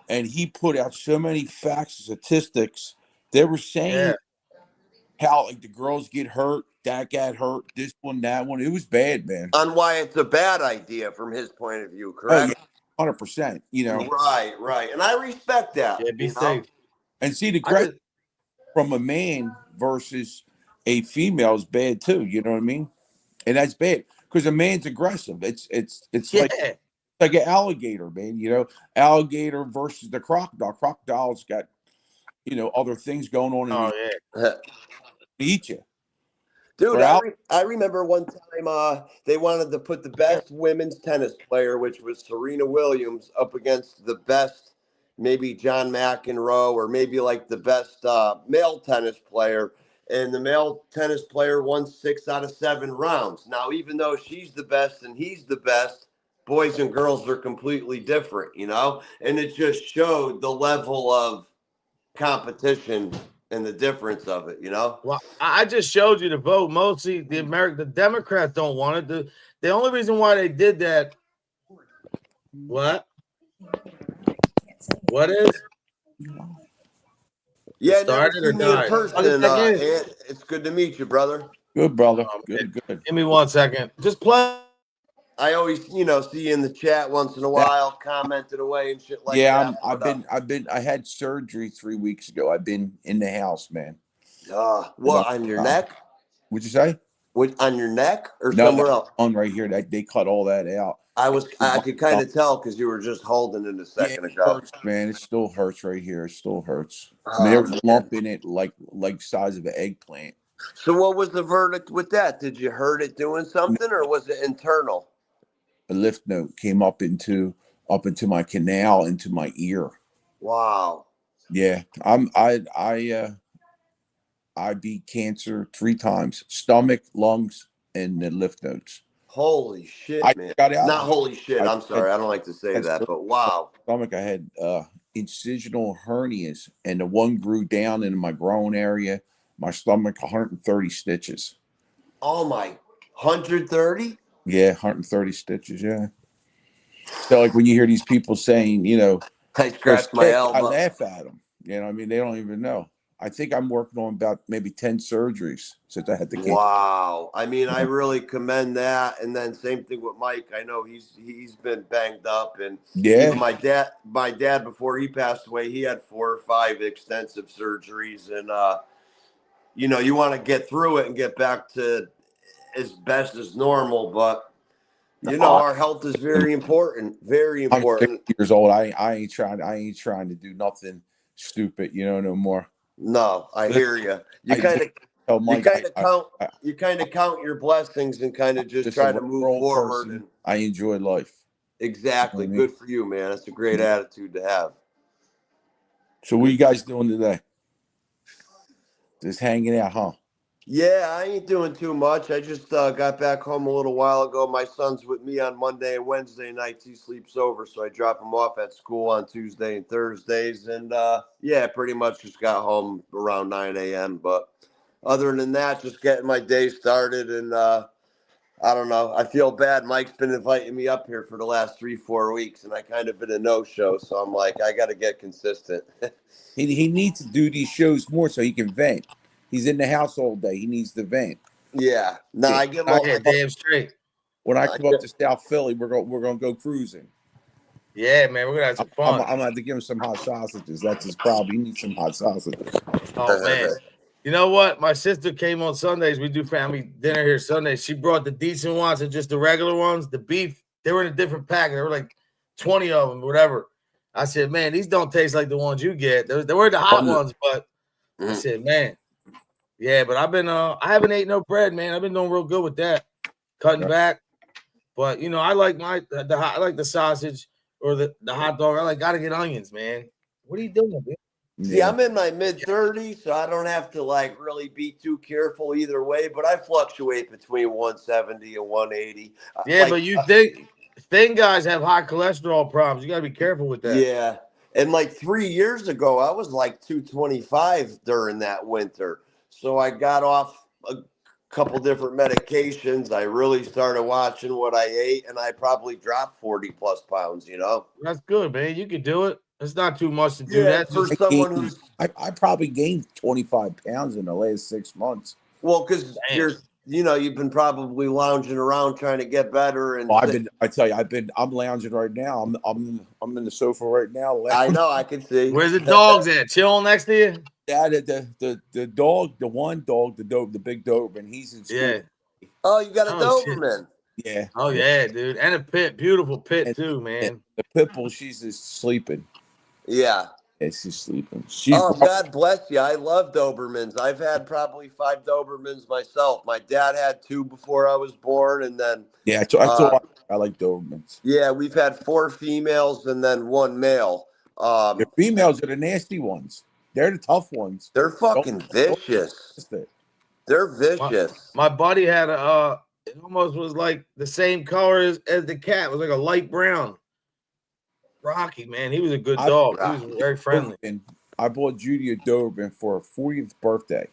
and he put out so many facts and statistics. They were saying how like the girls get hurt, that got hurt, this one, that one. It was bad, man. On why it's a bad idea from his point of view, correct? 100%. You know, right, and I respect that. Yeah, be safe. And see the aggression from a man versus a female is bad too. You know what I mean? And that's bad because a man's aggressive. It's like an alligator, man. You know, alligator versus the crocodile. Crocodile's got other things going on. Eat you. Dude, I remember one time they wanted to put the best women's tennis player, which was Serena Williams, up against the best, maybe John McEnroe, or maybe like the best male tennis player. And the male tennis player won 6 out of 7 rounds. Now, even though she's the best and he's the best, boys and girls are completely different, And it just showed the level of competition and the difference of it, Well, I just showed you the vote. Mostly the Democrats don't want it. The only reason why they did that. What is? Yeah, started or died? It's good to meet you, brother. Good, brother. Good. Give me 1 second. Just play. I always, see you in the chat once in a while, commented away and shit like that. Yeah, I had surgery 3 weeks ago. I've been in the house, man. What, on your neck? What'd you say? On your neck or somewhere else? On right here. They cut all that out. I could kind of tell because you were just holding it a second ago. Hurts, man. It still hurts right here. It still hurts. There's a lump in it like size of an eggplant. So what was the verdict with that? Did you hurt it doing something or was it internal? A lymph node came up into my canal, into my ear. Wow. Yeah. I beat cancer 3 times: stomach, lungs, and the lymph nodes. Holy shit, man. Not holy shit. I'm sorry. I don't like to say that, but wow. Stomach, I had incisional hernias, and the one grew down into my groin area. My stomach, 130 stitches. Oh my, 130? Yeah, 130 stitches. Yeah. So like when you hear these people saying, I scratched my elbow. I laugh at them. I mean, they don't even know. I think I'm working on about maybe 10 surgeries since I had the kid. Wow. I mean, I really commend that. And then same thing with Mike. I know he's been banged up, and even my dad before he passed away, he had 4 or 5 extensive surgeries, and you know, you want to get through it and get back to as best as normal, but you know, our health is very important. Very important. I'm 60 years old. I ain't trying to do nothing stupid, you know, no more. No, I hear you. You kind of count your blessings and kind of just try to move forward. And I enjoy life. Exactly. You know what I mean? Good for you, man. That's a great attitude to have. So what are you guys doing today? Just hanging out, huh? Yeah, I ain't doing too much. I just got back home a little while ago. My son's with me on Monday and Wednesday nights. He sleeps over, so I drop him off at school on Tuesday and Thursdays. And yeah, pretty much just got home around 9 a.m. But other than that, just getting my day started. And I don't know. I feel bad. Mike's been inviting me up here for the last 3-4 weeks, and I kind of been a no-show. So I'm like, I got to get consistent. He needs to do these shows more so he can vent. He's in the house all day. He needs to vent. Yeah. No, I get my damn straight. When I come up to South Philly, we're gonna go cruising. Yeah, man, we're gonna have some fun. I'm gonna have to give him some hot sausages. That's his problem. He needs some hot sausages. Oh man. You know what? My sister came on Sundays. We do family dinner here Sundays. She brought the decent ones and just the regular ones. The beef, they were in a different pack. There were like 20 of them, whatever. I said, man, these don't taste like the ones you get. They were the hot ones, but I said, man, yeah. But I've been, I haven't ate no bread, man. I've been doing real good with that, cutting back. But you know, I like I like the sausage or the hot dog. I gotta get onions, man. What are you doing, man? See, I'm in my mid-30s, so I don't have to like really be too careful either way. But I fluctuate between 170 and 180. Yeah, but you think thin guys have high cholesterol problems? You got to be careful with that. Yeah, and like 3 years ago, I was like 225 during that winter. So I got off a couple different medications. I really started watching what I ate, and I probably dropped 40 plus pounds. You know, that's good, man. You can do it. It's not too much to do. Yeah, That's for someone who's I probably gained 25 pounds in the last 6 months. Well, because you've been probably lounging around trying to get better. And I'm lounging right now. I'm in the sofa right now. I know, I can see. Where's the dogs at? Chilling next to you? Yeah, the dog, the big Doberman, he's in school. Yeah. Oh, you got a Doberman. Yeah. Oh yeah, dude, and a pit, beautiful pit too, man. The pit bull, she's just sleeping. Yeah. Yeah, she's sleeping. God bless you. I love Dobermans. I've had probably 5 Dobermans myself. My dad had 2 before I was born, and then I like Dobermans. Yeah, we've had 4 females and then 1 male. The females are the nasty ones. They're the tough ones. They're fucking vicious. They're vicious. My buddy had it almost was like the same color as the cat. It was like a light brown. Rocky, man, he was a good dog. He was very friendly. I bought Judy a Doberman for her 40th birthday.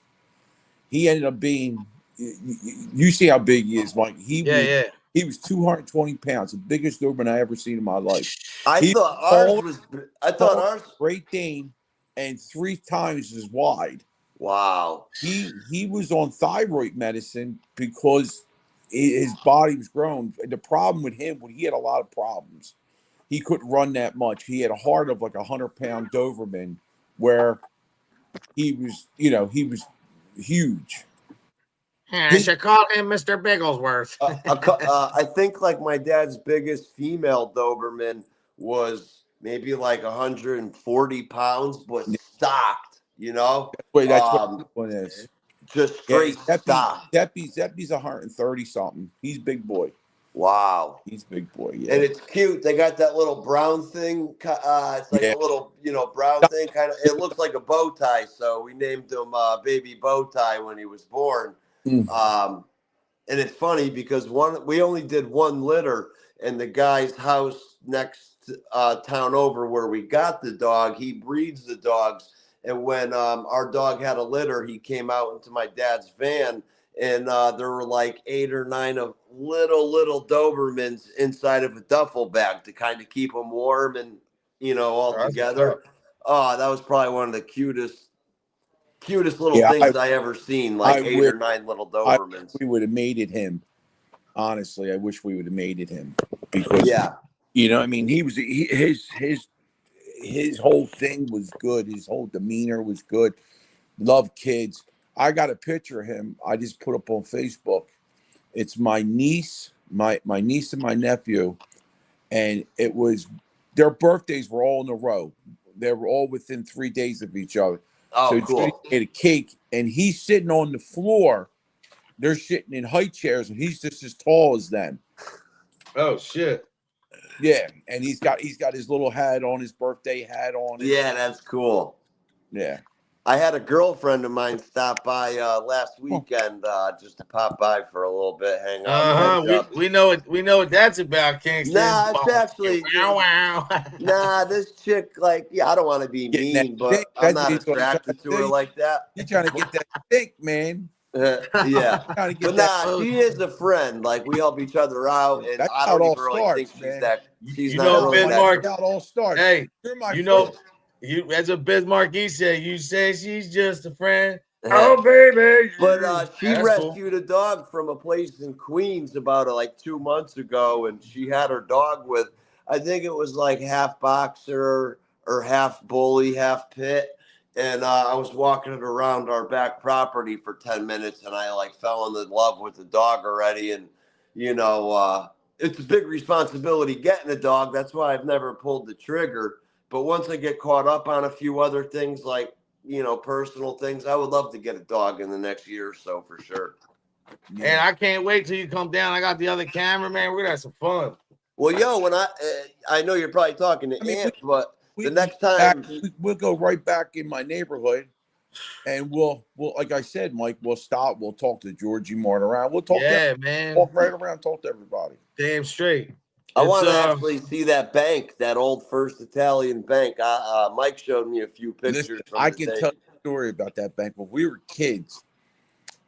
He ended up being, you see how big he is, Mike. He was 220 pounds, the biggest Doberman I ever seen in my life. I thought ours Great Dane and 3 times as wide. Wow. He was on thyroid medicine because his body was growing. The problem with him, he had a lot of problems. He couldn't run that much. He had a heart of like 100-pound Doberman, where he was huge. I should call him Mr. Bigglesworth. I think like my dad's biggest female Doberman was maybe like 140 pounds, but stocked, you know? That's what one is. Just straight stock. Zeppy's 130 something. He's big boy. Wow. He's big boy, yeah. And it's cute. They got that little brown thing. It's like a little, brown thing. Kind of. It looks like a bow tie. So we named him Baby Bow Tie when he was born. And it's funny because we only did 1 litter, and the guy's house next town over where we got the dog, he breeds the dogs. And when our dog had a litter, he came out into my dad's van, and there were like 8 or 9 of little Dobermans inside of a duffel bag to kind of keep them warm and all together. Oh, that was probably one of the cutest cutest little things I ever seen, like 8 or 9 little Dobermans. We would have mated him. Honestly, I wish we would have mated him because you know, I mean, his whole thing was good. His whole demeanor was good. Loved kids. I got a picture of him. I just put up on Facebook. It's my niece, my niece and my nephew, and it was their birthdays were all in a row. They were all within 3 days of each other. Oh, so cool. Judy ate a cake, and he's sitting on the floor. They're sitting in high chairs, and he's just as tall as them. Oh shit! Yeah, and he's got his little hat on, his birthday hat on. Yeah, that's cool. Yeah. I had a girlfriend of mine stop by last weekend just to pop by for a little bit, hang out. We know what that's about, Kingston. Nah, it's actually wow. Nah, this chick, like, I don't want to be mean, but I'm not attracted to her like that. You're trying to get that dick, man. Yeah, but nah, she is a friend. Like, we help each other out, and That's I how don't it even all really starts, think she's man. that. She's You not know, really Bismarck. that. How it all starts. Hey, you're my you friend. know, as a Bismarck, he said, "You say she's just a friend." Oh, baby. But she That's cool. rescued a dog from a place in Queens about like 2 months ago, and she had her dog with, I think it was like half boxer or half bully, half pit. And I was walking it around our back property for 10 minutes, and I like fell in love with the dog already. And, you know, it's a big responsibility getting a dog. That's why I've never pulled the trigger. But once I get caught up on a few other things, like, you know, personal things, I would love to get a dog in the next year or so for sure. And I can't wait till you come down. I got the other camera, man. We're gonna have some fun. Well, yo, when I know you're probably talking to Ant, but the next time we'll go right back in my neighborhood, and we'll like I said, Mike, we'll stop. We'll talk to Georgie, Martin around. We'll talk. Man. Walk right around, talk to everybody. Damn straight. I want to actually see that bank, that old First Italian bank. Mike showed me a few pictures. I can tell you a story about that bank. When we were kids,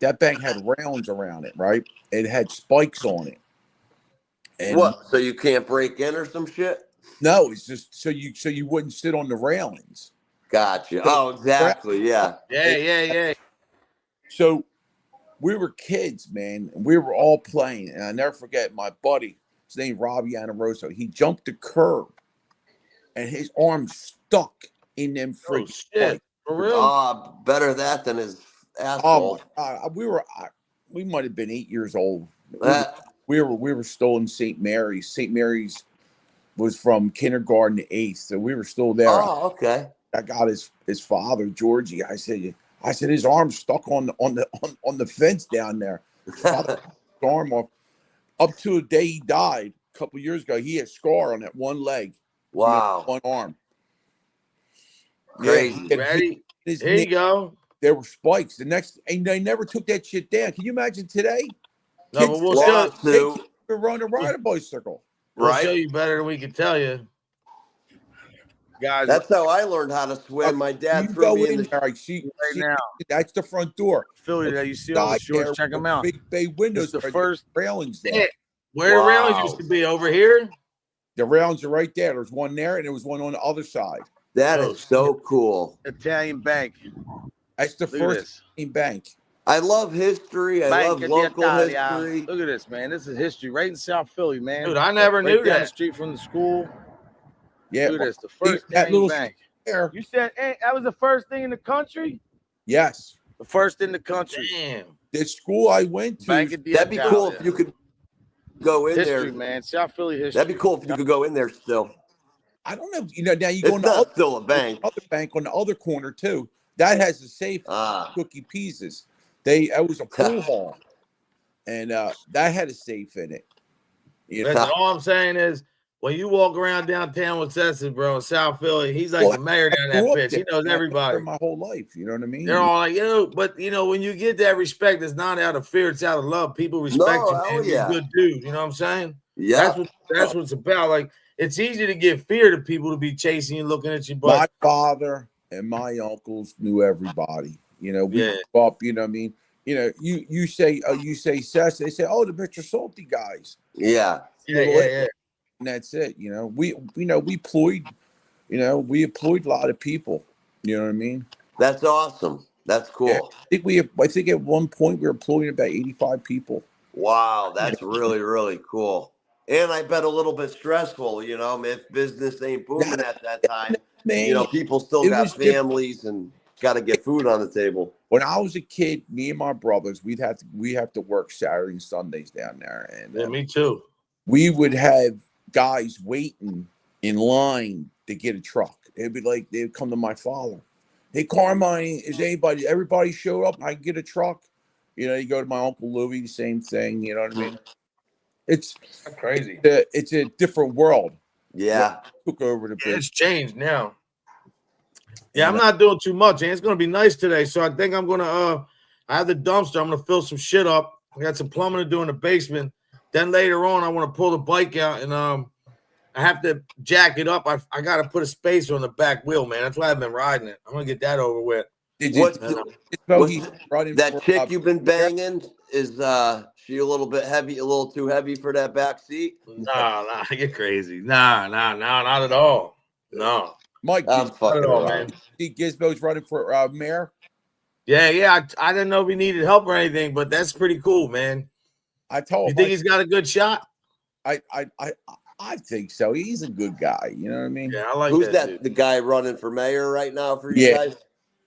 that bank had rounds around it, right? It had spikes on it. And what? So you can't break in or some shit? No, it's just so you wouldn't sit on the railings. Gotcha. Oh, exactly. Yeah. Yeah. So we were kids, man, and we were all playing. And I never forget my buddy, his name Robbie Anaroso. He jumped the curb, and his arm stuck in them freaking spikes. For real? Better that than his asshole. Oh my God. We might have been 8 years old. We were still in St. Mary's. St. Mary's was from kindergarten to 8th, so we were still there. Oh, okay. I got his father, Georgie. I said his arm's stuck on the fence down there. His father his arm off. Up to the day he died a couple of years ago, he had a scar on that one leg. Wow. One arm. Crazy. Yeah, Ready? Here you go. There were spikes. And they never took that shit down. Can you imagine today? No, but we'll run a bicycle. We'll show you better than we can tell you. Guys, that's how I learned how to swim. My dad threw me in the right now. That's the front door. Philly, that you see all the shorts, check them out. Big bay windows. The first railings there. Where the railings used to be, over here? The railings are right there. There's one there, and there was one on the other side. That is so cool. Italian bank. That's the first Italian bank. I love history. I love local history. Look at this, man. This is history right in South Philly, man. Dude, I never knew that. Down the street from the school. Yeah. Look at this. The first Italian bank. You said that was the first thing in the country? Yes. The first in the country. Damn. The school I went to. That'd be cool if you could go in history, there. Man. South Philly history. That'd be cool if you could go in there still. I don't know. You know, now you go in the still a bank. Other bank on the other corner too. That has a safe cookie pieces. It was a pool hall, and that had a safe in it. You know? All I'm saying is, when you walk around downtown with Cessus, bro, in South Philly, he's like the mayor down that bitch. He knows everybody. My whole life, you know what I mean? They're all like, but when you get that respect, it's not out of fear, it's out of love. People respect you, man. You're a good dude. You know what I'm saying? Yeah. That's what it's about. Like, it's easy to give fear to people to be chasing you, looking at you. But my father and my uncles knew everybody. You know, we grew up. You know what I mean? You know, you say Cess, they say, oh, the Mr. Salty guys. Yeah. Yeah. And that's it. You know, we employed a lot of people. You know what I mean? That's awesome. That's cool. Yeah. I think at one point we were employing about 85 people. Wow, that's really, really cool. And I bet a little bit stressful, you know, if business ain't booming at that time, Man, you know, people still got families and got to get food on the table. When I was a kid, me and my brothers, we have to work Saturday and Sundays down there, and yeah, me too. We would have guys waiting in line to get a truck. It'd be like they'd come to my father. Hey, Carmine, everybody showed up? I can get a truck. You know, you go to my Uncle Louie, same thing. You know what I mean? It's crazy. It's a different world. Yeah. Took over the business. It's changed now. Yeah, I'm not doing too much, and it's gonna be nice today. So I think I'm gonna I have the dumpster. I'm gonna fill some shit up. I got some plumbing to do in the basement. Then later on, I want to pull the bike out and I have to jack it up. I got to put a spacer on the back wheel, man. That's why I've been riding it. I'm gonna get that over with. That chick you've been banging is she a little bit heavy, a little too heavy for that back seat? Nah, you're crazy. Nah, not at all. No, Mike, I'm fucking around. Gizmo's running for mayor. Yeah. I didn't know if he needed help or anything, but that's pretty cool, man. I told him. You think he's got a good shot? I think so. He's a good guy. You know what I mean? Yeah, I like Who's that. Dude. The guy running for mayor right now for you guys?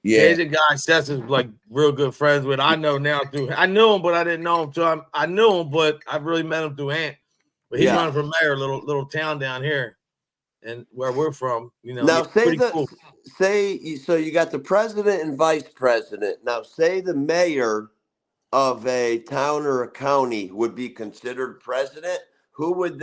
Yeah, he's a guy Seth is like real good friends with. I know now I knew him, but I didn't know him. So I knew him, but I really met him through Ant. But he's running for mayor, little town down here, and where we're from. You know, now cool. So you got the president and vice president. Now say the mayor of a town or a county would be considered president. Who would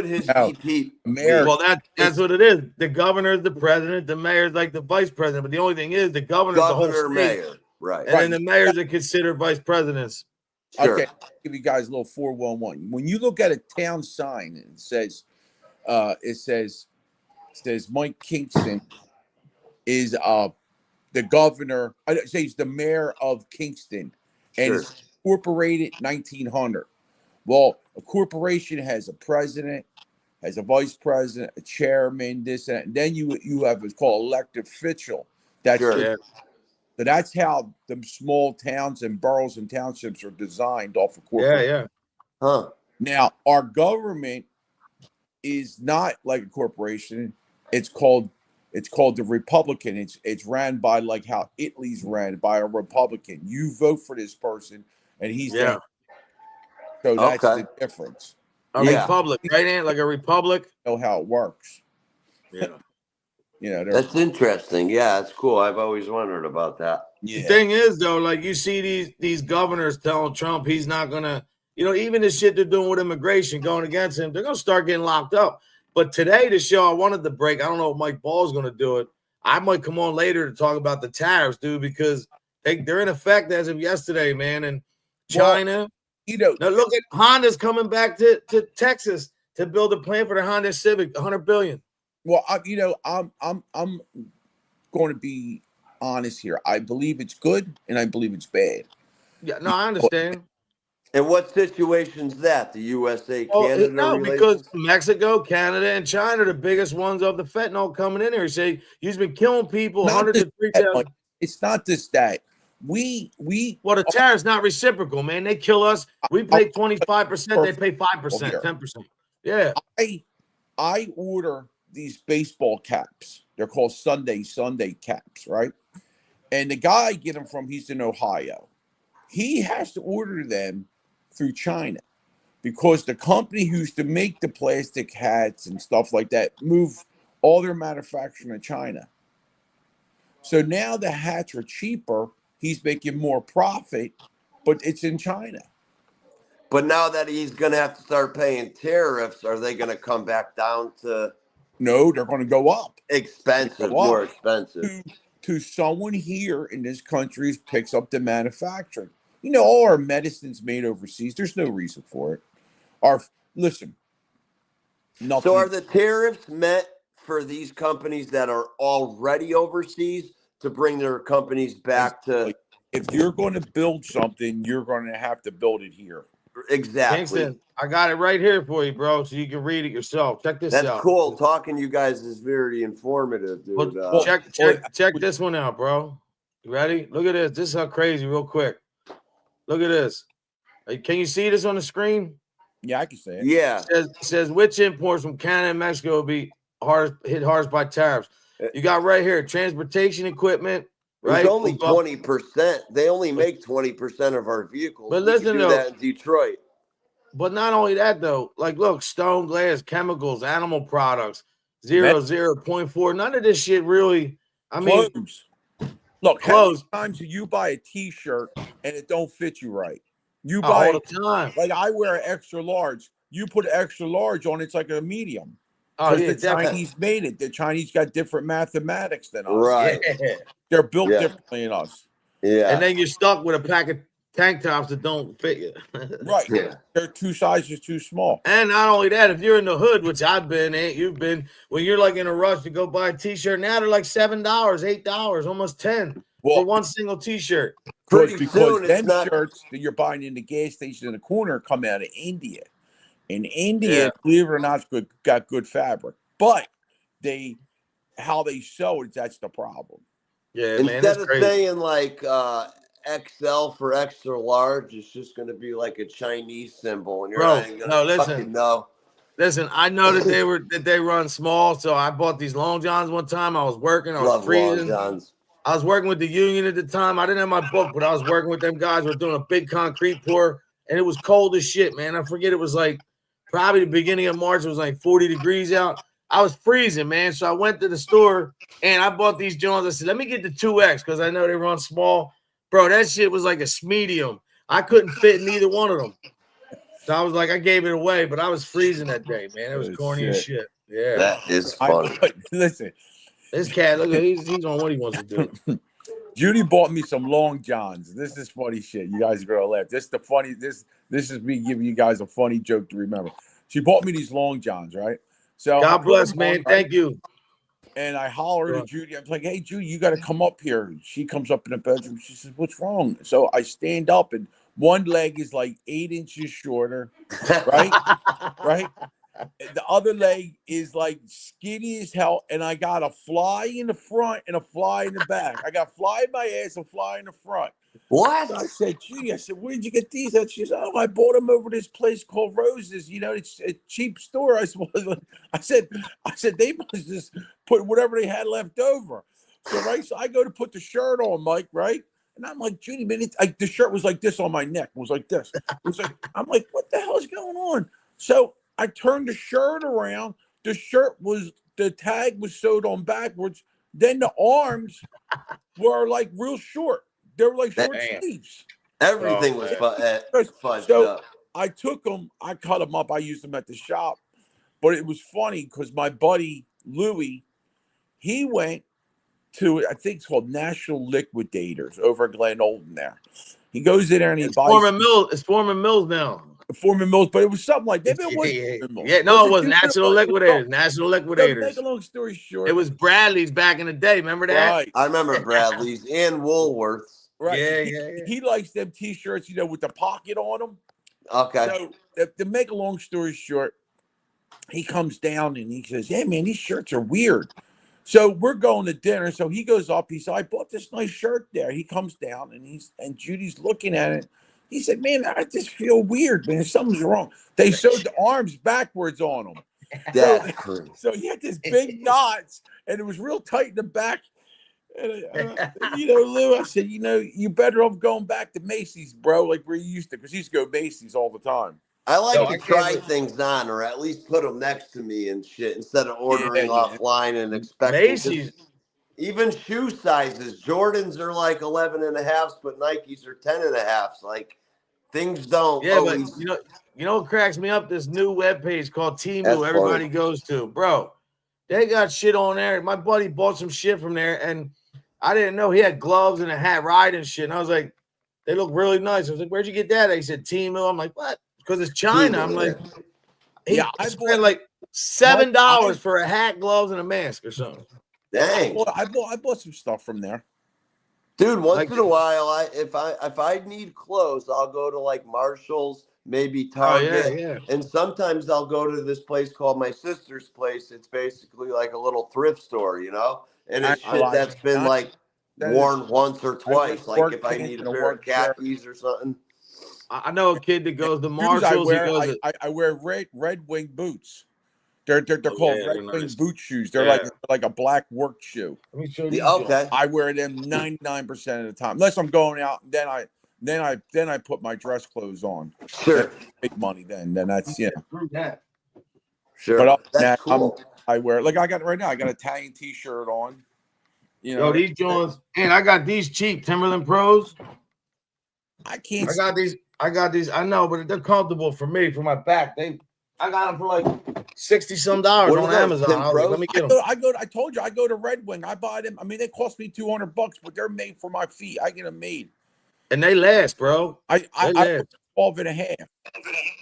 his VP mayor? Well, that's what it is. The governor is the president. The mayor is like the vice president. But the only thing is, the governor is the whole state, mayor, right? And then the mayors are considered vice presidents. Sure. Okay, I'll give you guys a little 411. When you look at a town sign, it says Mike Kingston is the governor. I say he's the mayor of Kingston, and it's incorporated 1900. Well, a corporation has a president, has a vice president, a chairman, this and that. And then you have what's called elected official. So that's how the small towns and boroughs and townships are designed off of corporation. Yeah. Huh. Now, our government is not like a corporation. It's called the Republican. It's ran by like how Italy's ran by a Republican. You vote for this person, and he's there. So that's the difference. A republic, right? Ant? Like a republic. Know how it works. Yeah. You know, that's interesting. Yeah, it's cool. I've always wondered about that. The thing is, though, like you see these governors telling Trump he's not gonna, even the shit they're doing with immigration going against him, they're gonna start getting locked up. But today, the show I wanted to break, I don't know if Mike Ball's gonna do it. I might come on later to talk about the tariffs, dude, because they're in effect as of yesterday, man. And China, now look at Honda's coming back to Texas to build a plant for the Honda Civic, $100 billion. Well, I'm going to be honest here. I believe it's good and I believe it's bad. Yeah, no, I understand. And what situation's that? The USA, Canada? No, because Mexico, Canada, and China are the biggest ones of the fentanyl coming in here. Say he's been killing people, 100 to 3,000. It's not just that. Well, the tariff's not reciprocal, man. They kill us. We pay 25%. They pay 5%, 10%. Yeah. I order these baseball caps. They're called Sunday caps, right? And the guy I get them from, he's in Ohio. He has to order them through China because the company who used to make the plastic hats and stuff like that moved all their manufacturing to China. So now the hats are cheaper. He's making more profit, but it's in China. But now that he's going to have to start paying tariffs, are they going to come back down to? No, they're going to go up. More expensive. To someone here in this country who picks up the manufacturing. All our medicine's made overseas. There's no reason for it. Listen. Nothing. So are the tariffs meant for these companies that are already overseas to bring their companies back to? If you're going to build something, you're going to have to build it here. Exactly. Kingston, I got it right here for you, bro, so you can read it yourself. Check this out. That's cool. Talking to you guys is very informative, dude. Check this one out, bro. You ready? Look at this. This is how crazy, real quick. Look at this. Can you see this on the screen? Yeah, I can see it. Yeah. It says which imports from Canada and Mexico will be hit hardest by tariffs. You got right here transportation equipment. Right? It's only 20%. They only make 20% of our vehicles. But we listen, can do that in Detroit. But not only that, though. Like, look, stone, glass, chemicals, animal products, 0.4. None of this shit really. I mean, clothes. Look, clothes. how many times do you buy a T-shirt and it don't fit you right? You all buy the time. Like I wear an extra large. You put extra large on, it's like a medium. Oh yeah, the Chinese made it. The Chinese got different mathematics than us. Right. Yeah. They're built differently than us. Yeah. And then you're stuck with a pack of tank tops that don't fit you. Right. Yeah. They're 2 sizes too small. And not only that, if you're in the hood, which I've been, you've been, when you're like in a rush to go buy a T-shirt, now they're like $7, $8, almost $10 for one single T-shirt. Because them shirts that you're buying in the gas station in the corner come out of India. In India, believe it or not, got good fabric. But how they sew it, that's the problem. Yeah, Instead of saying like XL for extra large, it's just going to be like a Chinese symbol, and you're not even going to fucking know. Listen, I know that they run small, so I bought these long johns one time. I was working, I was freezing. Long johns. I was working with the union at the time. I didn't have my book, but I was working with them guys. We're doing a big concrete pour, and it was cold as shit, man. I forget, it was like probably the beginning of March. It was like 40 degrees out. I was freezing, man. So I went to the store and I bought these Jones. I said, let me get the 2X because I know they run small. Bro, that shit was like a medium. I couldn't fit in either one of them. So I was like, I gave it away, but I was freezing that day, man. It was corny as shit. Yeah. That is funny. Listen. This cat, look at he's on what he wants to do. Judy bought me some long johns. This is funny shit. You guys are gonna laugh. This is me giving you guys a funny joke to remember. She bought me these long johns, right? So God bless, man. Thank you. And I holler to Judy. I'm like, hey, Judy, you got to come up here. She comes up in the bedroom. She says, what's wrong? So I stand up, and one leg is like 8 inches shorter, right? Right? The other leg is like skinny as hell, and I got a fly in the front and a fly in the back. I got fly in my ass and fly in the front. What? So I said, Judy, where did you get these? And she said, oh, I bought them over this place called Rose's. You know, it's a cheap store. I said, they must just put whatever they had left over. So, right, so I go to put the shirt on, Mike, right? And I'm like, Judy, man, the shirt was like this on my neck. It was like this. It was like, I'm like, what the hell is going on? So I turned the shirt around. The tag was sewed on backwards. Then the arms were like real short. They were like short sleeves. Everything was fudged up. I took them. I cut them up. I used them at the shop. But it was funny because my buddy Louie, he went to, I think it's called National Liquidators over at Glen Olden there. He goes in there and he buys. It's Foreman Mills now. Foreman Mills, but it was something like that. No, it was National Liquidators. National Liquidators. Make a long story short, it was Bradley's back in the day. Remember that? Right. I remember Bradley's and Woolworths. Right. Yeah. He likes them T-shirts, you know, with the pocket on them. Okay. So to make a long story short, he comes down and he says, "Hey man, these shirts are weird." So we're going to dinner. So he goes up. He said, "I bought this nice shirt there." He comes down and Judy's looking at it. He said, "Man, I just feel weird, man. Something's wrong." They sewed the arms backwards on them. That's crazy. So he had this big knots, and it was real tight in the back. And you know, Lou, I said, you know, you better off going back to Macy's, bro, like where you used to, because he used to go Macy's all the time. I like to try things on, or at least put them next to me and shit, instead of ordering offline and expecting. Macy's. Even shoe sizes, Jordans are like 11 and a half, but Nikes are 10 and a half. Like things don't. Yeah, always... but you know what cracks me up? This new webpage called Temu. Everybody goes to, bro. They got shit on there. My buddy bought some shit from there, and I didn't know he had gloves and a hat riding shit. And I was like, they look really nice. I was like, where'd you get that? They said Temu. I'm like, what? Because it's China. I'm like, I spent like $7 for a hat, gloves, and a mask or something. Dang. I bought some stuff from there. Dude, once in a while, if I need clothes, I'll go to like Marshall's, maybe Target. And sometimes I'll go to this place called my sister's place. It's basically like a little thrift store, you know? And it's shit that's been like worn once or I wear twice, like work if I pants need a and a pair work of shirt. khakis or something. I know a kid that goes to Shoes Marshalls. He I goes. wear, I wear Red Wing boots. They're Oh, called yeah, Red they're Wing nice. boot shoes. They're Yeah. like a black work shoe. Let me show you. Okay. I wear them 99% of the time, unless I'm going out. Then I put my dress clothes on. Sure. Then make money. Then that's That. Sure. But other than That's that, cool. I wear like I got right now. I got a Italian T-shirt on. You know, Yo, these joints, and I got these cheap Timberland Pros. I can't. I got these. I know, but they're comfortable for me, for my back. I got them for like $60-some What on are those, Amazon. Tim I was like, Pros? let me get them. I told you I go to Red Wing. I buy them. I mean, they cost me $200, but they're made for my feet. I get them made, And they last, bro. I last. 12 and a half.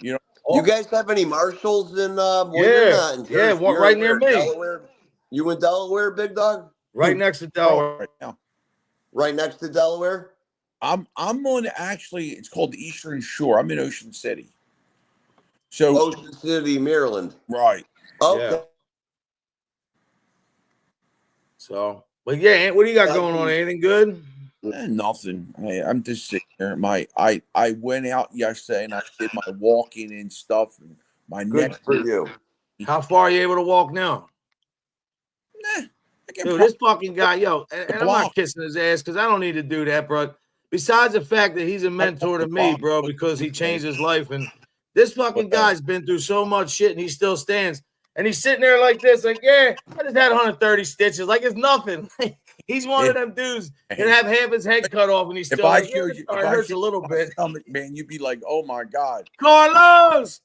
You know. You guys have any Marshalls in? Well, Yeah, you're not in yeah, Jersey. You're right near me. Delaware. You in Delaware, big dog? Right next to Delaware. Right now. Right next to Delaware. I'm on actually. It's called the Eastern Shore. I'm in Ocean City. So Ocean City, Maryland. right. Okay. Yeah. So, but yeah, what do you got going on? Anything good? Nothing. I'm just sitting here. I went out yesterday and I did my walking and stuff. And my Good neck for you. How far are you able to walk now? Dude, this fucking guy, yo, and I'm not kissing his ass because I don't need to do that, bro. Besides the fact that he's a mentor to me, bro, because he changed his life. And this fucking guy's been through so much shit and he still stands. And he's sitting there like this, like, yeah, I just had 130 stitches. Like, it's nothing. He's one of them dudes that have half his head cut off and he's still like, yeah, it hurts a little bit. Stomach, man, you'd be like, oh my God. Carlos!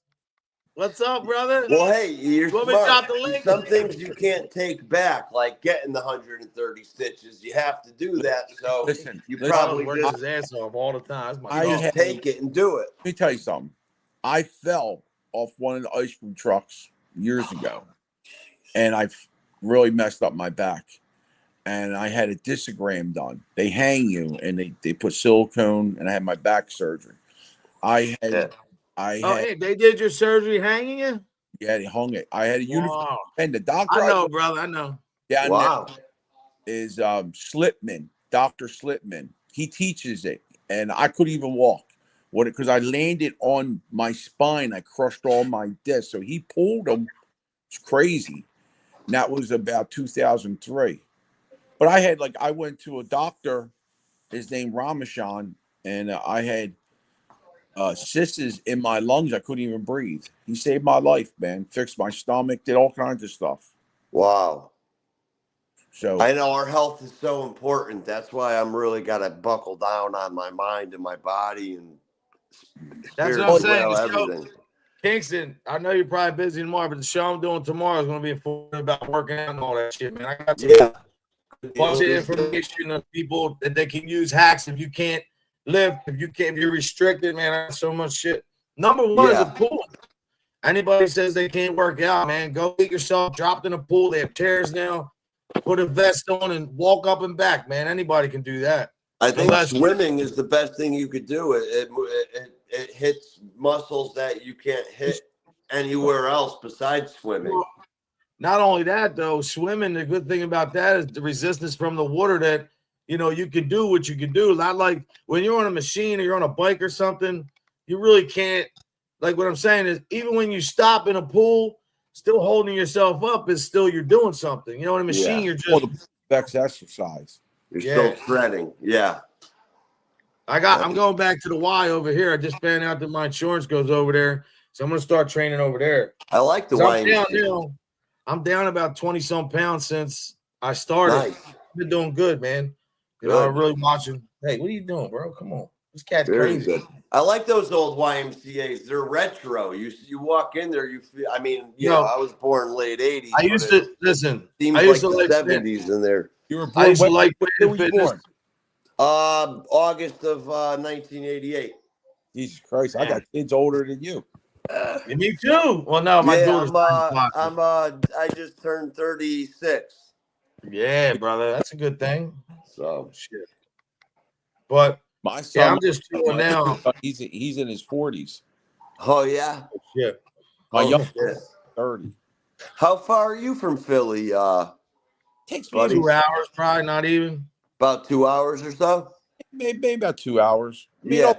What's up, brother? Well, hey, you're Want me to smart. drop the link? Some things you can't take back, like getting the 130 stitches. You have to do that. So Listen, you listen, probably works just his ass off all the time. That's my just take it and do it. Let me tell you something. I fell off one of the ice cream trucks years ago, and I really messed up my back. And I had a discogram done. They hang you, and they put silicone, and I had my back surgery. Hey, they did your surgery hanging you? Yeah, they hung it. I had a uniform, and the doctor. I know, brother. I know. Yeah, wow. Is Slipman, Dr. Slipman. He teaches it, and I couldn't even walk. Because I landed on my spine, I crushed all my discs. So he pulled them. It's crazy. And that was about 2003. But I went to a doctor, his name Ramachan, and I had cysts in my lungs. I couldn't even breathe. He saved my life, man. Fixed my stomach, did all kinds of stuff. Wow. So I know our health is so important. That's why I'm really got to buckle down on my mind and my body and that's what I'm saying. everything. Kingston, I know you're probably busy tomorrow, but the show I'm doing tomorrow is going to be about working out and all that shit, man. I got a bunch of information of people that they can use hacks if you can't lift, if you're restricted, man. I got so much shit. Number one is a pool. Anybody says they can't work out, man, go get yourself dropped in a pool. They have chairs now. Put a vest on and walk up and back, man. Anybody can do that. I think swimming is the best thing you could do. It hits muscles that you can't hit anywhere else besides swimming. Not only that, though, swimming, the good thing about that is the resistance from the water that, you can do what you can do. Not like when you're on a machine or you're on a bike or something, you really can't. Like what I'm saying is even when you stop in a pool, still holding yourself up is still you're doing something. On a machine, you're just exercise. You're still shredding. Yeah. I'm going back to the Y over here. I just found out that my insurance goes over there. So I'm going to start training over there. I like the Y. I'm down about 20-some pounds since I started. Nice. I've been doing good, man. I'm really watching. Hey, what are you doing, bro? Come on. This cat's Very crazy. good. I like those old YMCAs. They're retro. You walk in there, you feel. I mean, I was born late '80s. I used to listen. Seems I used like to the '70s in there. You were born. I used to like when were you born? August of 1988. Jesus Christ, I got kids older than you. Me too. Well, no, my daughter's I just turned 36. Yeah, brother, that's a good thing. So shit. But my son, I'm just chilling now. He's in his 40s. Oh yeah. Yeah. My young 30. How far are you from Philly? Takes me 2 hours, probably not even. About 2 hours or so. Maybe about 2 hours. I mean,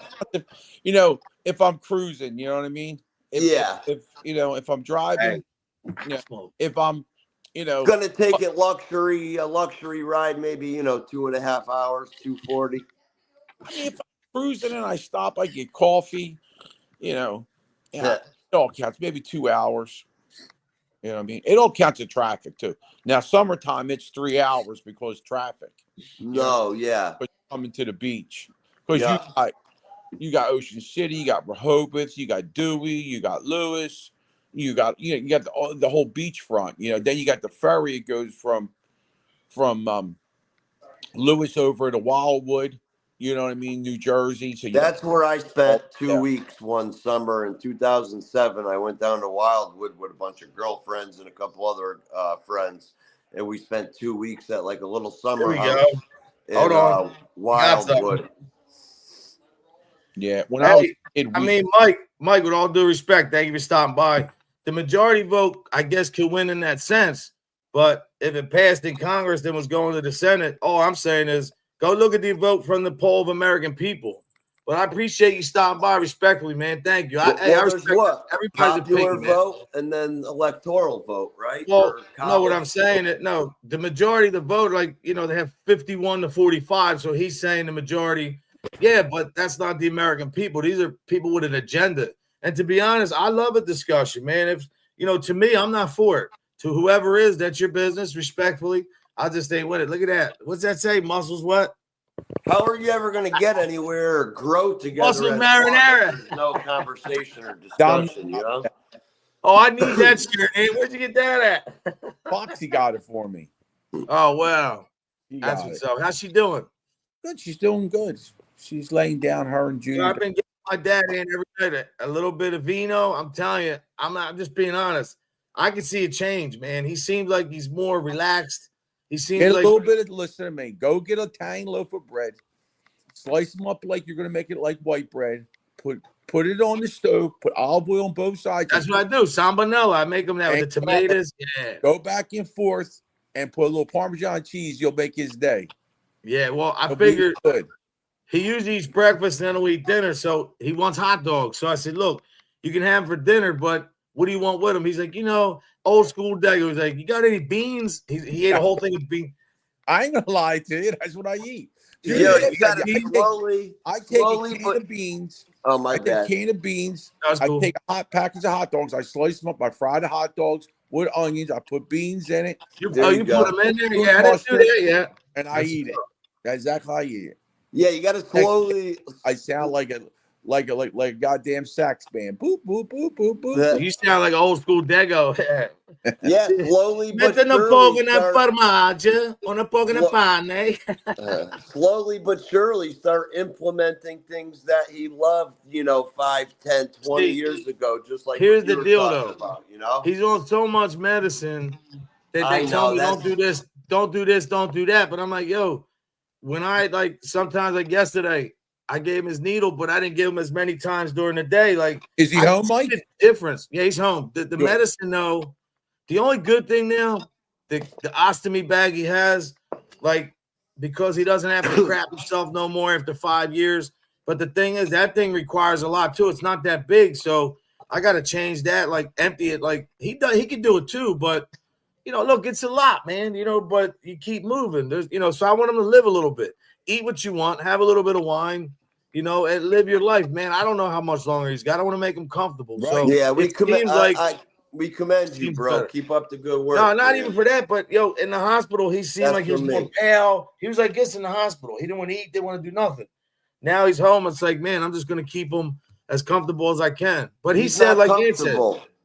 Yeah. if I'm cruising, you know what I mean? Yeah. If I'm driving, if I'm, Gonna take it a luxury ride, maybe 2.5 hours, 240. I mean, if I'm cruising and I stop, I get coffee, yeah, it all counts. Maybe 2 hours. You know what I mean? It all counts in traffic too. Now, summertime, it's 3 hours because traffic. No, yeah. But coming to the beach. Because Yeah. you got Ocean City, you got Rehoboth, you got Dewey, you got Lewis, you got the whole beachfront. Then you got the ferry. It goes from Lewis over to Wildwood. You know what I mean? New Jersey. So That's where I spent 2 weeks one summer in 2007. I went down to Wildwood with a bunch of girlfriends and a couple other friends, and we spent 2 weeks at like a little summer house Hold on. Wildwood. Yeah, when I was a kid, I mean, Mike, with all due respect, thank you for stopping by. The majority vote, I guess, could win in that sense. But if it passed in Congress, then was going to the Senate, all I'm saying is go look at the vote from the poll of American people. But I appreciate you stopping by respectfully, man. Thank you. I respect everybody's popular opinion, vote and then electoral vote, right? Well, no, what I'm saying is the majority of the vote, they have 51 to 45. So he's saying the majority. Yeah, but that's not the American people. These are people with an agenda. And to be honest, I love a discussion, man. If to me, I'm not for it. To whoever is, that's your business, respectfully. I just ain't with it. Look at that. What's that say? Muscles what? How are you ever going to get anywhere or grow together? Muscle marinara. There's no conversation or discussion, Oh, I need that shirt. Hey, where'd you get that at? Foxy got it for me. Oh, wow. That's what's up. How's she doing? Good. She's doing good. She's laying down, her and Junior. I've been getting my dad in every night a little bit of vino. I'm telling you, I'm just being honest. I can see a change, man. He seems like he's more relaxed. He seems get a like little bit of listen to me. Go get a tiny loaf of bread, slice them up like you're gonna make it like white bread. Put it on the stove. Put olive oil on both sides. That's what I do. Salmonella. I make them that with the tomatoes. Yeah. Go back and forth and put a little Parmesan cheese. You'll make his day. Yeah. Well, I figured he usually eats breakfast and then he'll eat dinner. So he wants hot dogs. So I said, look, you can have them for dinner, but what do you want with him? He's like, old school Dago. He's like, you got any beans? He ate a whole thing of beans. I ain't gonna lie to you. That's what I eat. Dude, you gotta slowly. I take a can of beans. Oh my God! I take a can of beans. Cool. I take a hot package of hot dogs. I slice them up. I fry the hot dogs with onions. I put beans in it. You put them in there? Yeah, I didn't do that yet. And I eat it. That's exactly how I eat it. Yeah, you gotta slowly. I sound like a goddamn sax band. Boop boop boop boop boop. You sound like an old school Dago. Yeah, slowly but slowly but surely start implementing things that he loved, 5, 10, 20 years ago. Just like here's the deal, though. About, he's on so much medicine that they tell me don't do this, don't do this, don't do that. But I'm like, yo, when I sometimes like yesterday, I gave him his needle, but I didn't give him as many times during the day. Is he home, Mike? Difference. Yeah, he's home. The medicine, though, the only good thing now, the ostomy bag he has, because he doesn't have to crap himself no more after 5 years. But the thing is, that thing requires a lot too. It's not that big, so I got to change that. Empty it. He can do it too, but look, it's a lot, man. But you keep moving. There's, so I want him to live a little bit. Eat what you want, have a little bit of wine, and live your life, man. I don't know how much longer he's got. I want to make him comfortable. Right. So yeah, we commend you, bro. Better. Keep up the good work. No, not even for that, but in the hospital, he seemed like he was more pale. He was like this in the hospital. He didn't want to eat, didn't want to do nothing. Now he's home. It's like, man, I'm just gonna keep him as comfortable as I can. But he said, like he said,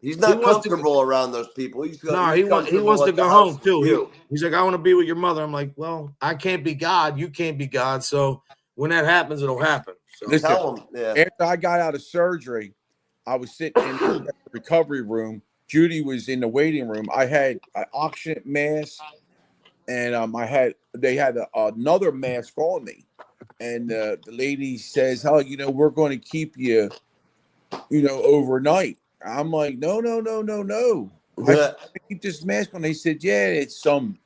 he's not comfortable around those people. He wants to go home too. He's like, I want to be with your mother. I'm like, well, I can't be God. You can't be God. So when that happens, it'll happen. So listen, tell him. Yeah. After I got out of surgery, I was sitting in the recovery room. Judy was in the waiting room. I had an oxygen mask, and they had another mask on me. And the lady says, "Oh, we're going to keep you, overnight." I'm like, no. I keep this mask on. They said, yeah, it's some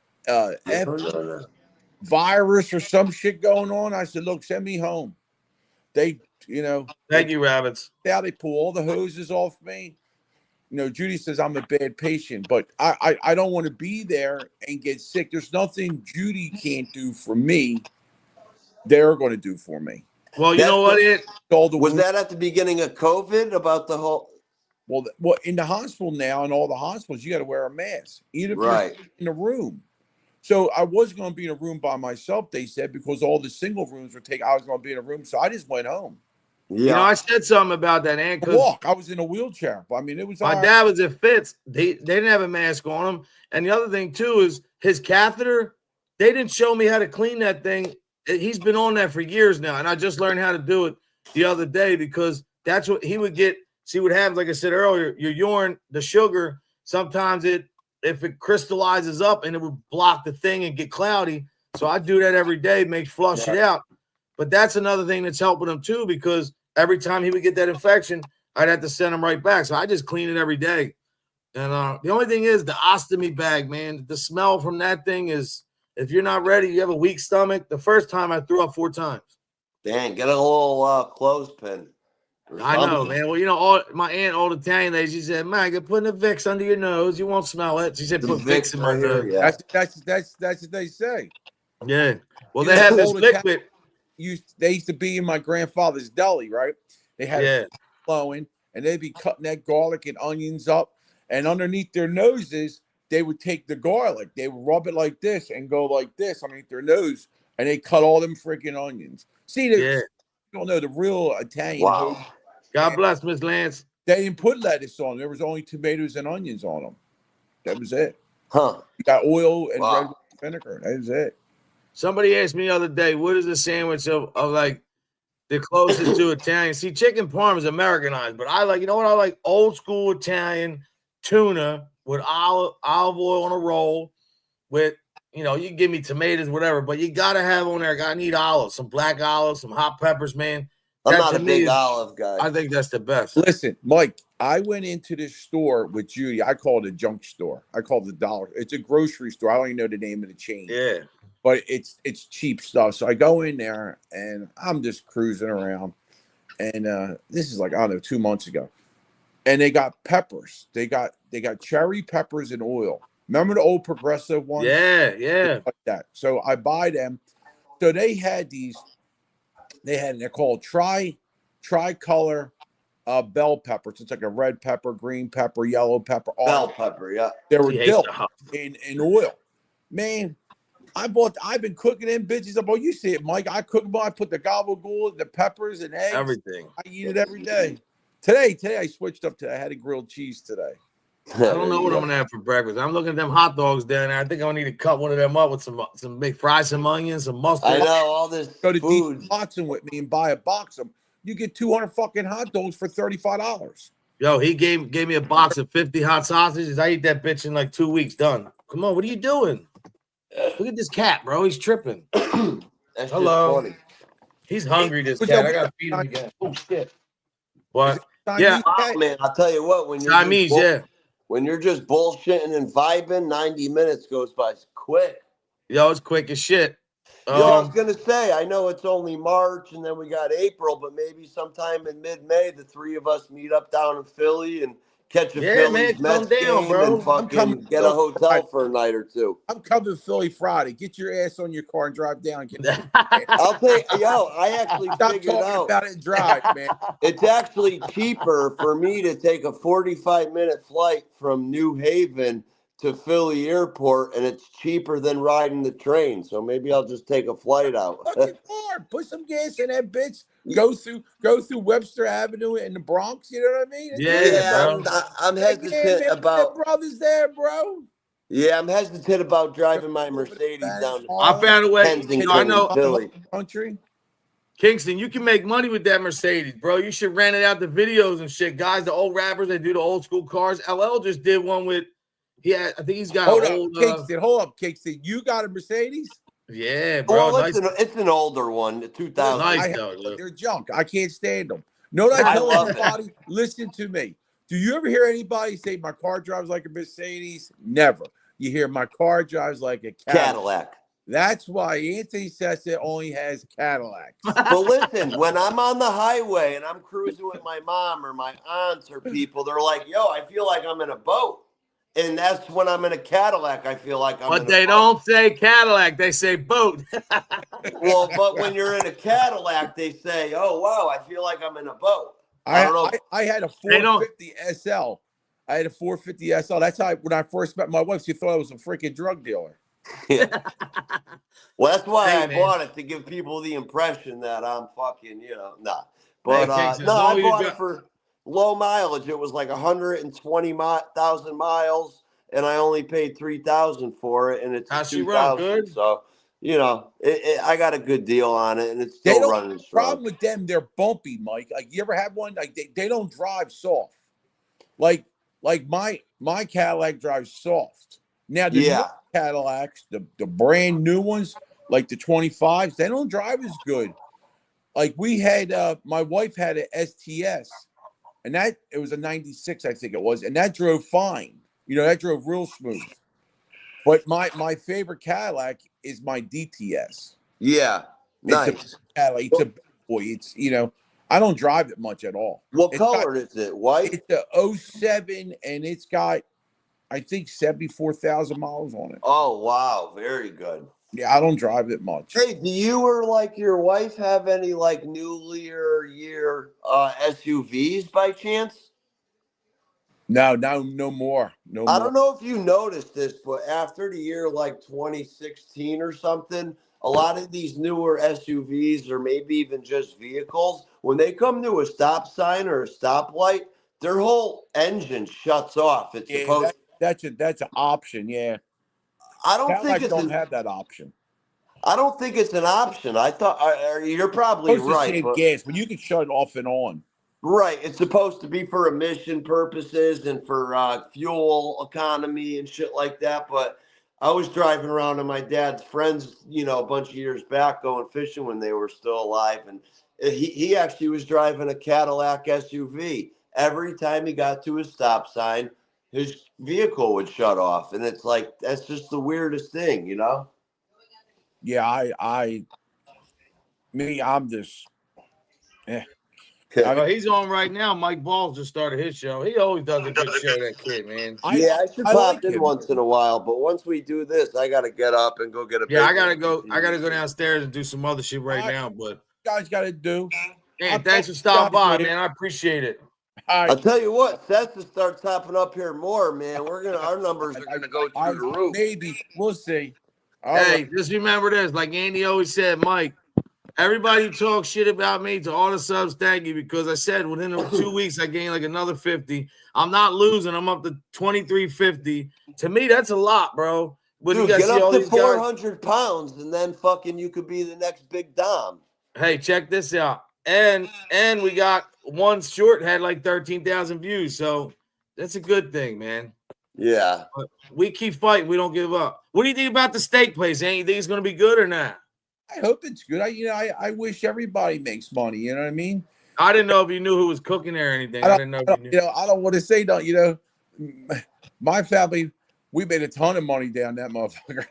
virus or some shit going on. I said, look, send me home. They, Thank you, Rabbits. Now they pull all the hoses off me. Judy says I'm a bad patient, but I don't want to be there and get sick. There's nothing Judy can't do for me. They're going to do for me. Well, you know what? Was that at the beginning of COVID about the whole? Well, in the hospital now, in all the hospitals, you got to wear a mask, even if you're in a room. So I was going to be in a room by myself, they said, because all the single rooms were taken. I was going to be in a room, so I just went home. Yeah. I said something about that, and I was in a wheelchair. I mean, it was. My dad was at Fitz. They didn't have a mask on him, and the other thing too is his catheter. They didn't show me how to clean that thing. He's been on that for years now, and I just learned how to do it the other day because that's what he would get. See what happens, like I said earlier, your urine, the sugar, sometimes if it crystallizes up and it would block the thing and get cloudy. So I do that every day, flush it out. But that's another thing that's helping him too, because every time he would get that infection, I'd have to send him right back. So I just clean it every day. And the only thing is the ostomy bag, man. The smell from that thing is, if you're not ready, you have a weak stomach. The first time I threw up 4 times. Dang, get a little clothespin. I know, man. Well, my aunt, old Italian lady, she said, "Man, you're putting a Vicks under your nose. You won't smell it." She said, "Put Vicks in my nose." Yeah. That's what they say. Yeah. Well, they have this liquid. They used to be in my grandfather's deli, right? They had it flowing, and they'd be cutting that garlic and onions up, and underneath their noses, they would take the garlic, they would rub it like this and go like this underneath their nose, and they cut all them freaking onions. See, you don't know the real Italian. Wow. God bless, Miss Lance. They didn't put lettuce on. There was only tomatoes and onions on them. That was it. Huh. You got oil and red vinegar. That is it. Somebody asked me the other day, what is the sandwich of like the closest to Italian? See, chicken parm is Americanized, but I like, you know what? I like old school Italian tuna with olive oil on a roll with, you can give me tomatoes, whatever, but you got to have on there, I need olives, some black olives, some hot peppers, man. I'm not a big olive guy. I think that's the best. Listen, Mike, I went into this store with Judy. I call it a junk store. I call it the dollar. It's a grocery store. I don't even know the name of the chain. Yeah. But it's cheap stuff. So I go in there and I'm just cruising around. And this is like, I don't know, 2 months ago. And they got peppers. They got cherry peppers in oil. Remember the old Progressive ones? Yeah. Like that. So I buy them. So they had these. They're called tricolor bell peppers. It's like a red pepper, green pepper, yellow pepper. Bell pepper, yeah. They were dipped in oil. Man, I've been cooking them bitches up. Oh, you see it, Mike. I cook them. I put the gabagool, the peppers, and eggs. Everything. I eat it every day. Today I switched up to. I had a grilled cheese today. I don't know what I'm gonna have for breakfast. I'm looking at them hot dogs down there. I think I need to cut one of them up with some big fries, some onions, some mustard. I know all this. Go to Deep Watson with me and buy a box of them. You get 200 fucking hot dogs for $35. Yo, he gave me a box of 50 hot sausages. I eat that bitch in like 2 weeks. Done. Come on, what are you doing? Look at this cat, bro. He's tripping. That's Hello. Just funny. He's hungry. This cat. I gotta feed him again. Oh shit. What? Yeah, man. I'll tell you what. When you're when you're just bullshitting and vibing, 90 minutes goes by quick. Yo, it's quick as shit. I was gonna say, I know it's only March and then we got April, but maybe sometime in mid-May, the three of us meet up down in Philly and catch a Phillies Mets game and fucking get a hotel for a night or two. I'm coming to Philly Friday. Get your ass on your car and drive down. I'll tell you, I actually figured out about it and drive, man. It's actually cheaper for me to take a 45-minute flight from New Haven to Philly Airport, and it's cheaper than riding the train. So maybe I'll just take a flight out. Put some gas in that bitch. Go through Webster Avenue in the Bronx. You know what I mean? Yeah, I'm hesitant about brothers there, bro. Yeah, I'm hesitant about driving my Mercedes down. I found a way. I know. Philly. Country. Kingston, you can make money with that Mercedes, bro. You should rent it out the videos and shit. Guys, the old rappers, they do the old school cars. LL just did one with. I think he's got hold up, Kingston. You got a Mercedes? Yeah, bro. Well, it's an older one, the 2000. Nice, they're junk. I can't stand them. No, I tell everybody. Listen to me. Do you ever hear anybody say my car drives like a Mercedes? Never. You hear my car drives like a Cadillac. That's why Anthony Sessa only has Cadillacs. But listen, when I'm on the highway and I'm cruising with my mom or my aunts or people, they're like, yo, I feel like I'm in a boat. And that's when I'm in a Cadillac, I feel like I'm in a But they boat. don't say Cadillac, they say boat. Well, but when you're in a Cadillac, they say, oh, wow, I feel like I'm in a boat. I don't know. I had a 450 SL. I had a 450 SL. That's how when I first met my wife, she thought I was a freaking drug dealer. Well, that's why I man. bought it, to give people the impression that I'm fucking, nah. But Hey, no, I bought it for low mileage. It was like 120,000 miles, and I only paid 3,000 for it, and it's How's she 2,000. run? Good? So, I got a good deal on it, and it's still running strong. Problem with them, they're bumpy, Mike. Like, you ever have one? Like, they don't drive soft. Like my Cadillac drives soft. Now the new Cadillacs, the brand new ones, like the 25s, they don't drive as good. Like we had, my wife had an STS, and it was a 96, I think it was, and that drove fine. That drove real smooth. But my favorite Cadillac is my DTS. Yeah, nice. It's a big boy. It's I don't drive it much at all. What color is it? White? It's a 07, and it's got, I think, 74,000 miles on it. Oh, wow. Very good. Yeah, I don't drive it much. Hey, do you or like your wife have any like newlier year SUVs by chance? No more. I don't know if you noticed this, but after the year like 2016 or something, a lot of these newer SUVs or maybe even just vehicles, when they come to a stop sign or a stoplight, their whole engine shuts off. It's supposed that's an option. Yeah, I don't think it's don't have that option. I don't think it's an option. I thought you're probably right. Save gas, but you can shut it off and on. Right. It's supposed to be for emission purposes and for fuel economy and shit like that. But I was driving around and my dad's friends, a bunch of years back going fishing when they were still alive. And he actually was driving a Cadillac SUV. Every time he got to a stop sign, his vehicle would shut off. And it's like, that's just the weirdest thing, Yeah, I'm just, he's on right now. Mike Balls just started his show. He always does a good show, that kid, man. I should pop in once in a while, but once we do this, I got to get up and go get a. Yeah, I gotta go downstairs and do some other shit right now. But guys got to do. Man, thanks for stopping by, man. I appreciate it. I'll tell you what, Seth starts topping up here more, man. Our numbers are gonna go through the roof. Maybe we'll see. Hey, just remember this, like Andy always said, Mike. Everybody talks shit about me to all the subs. Thank you, because I said within 2 weeks I gained like another 50. I'm not losing. I'm up to 2350. To me, that's a lot, bro. When Dude, you get up to 400 400 pounds, and then fucking you could be the next big Dom. Hey, check this out. And we got one short had like 13,000 views, so that's a good thing, man. Yeah, but we keep fighting. We don't give up. What do you think about the steak place? You think it's going to be good or not? I hope it's good. I wish everybody makes money. You know what I mean? I didn't know if you knew who was cooking there or anything. I didn't know if you knew. I don't want to say that. My family, we made a ton of money down that motherfucker.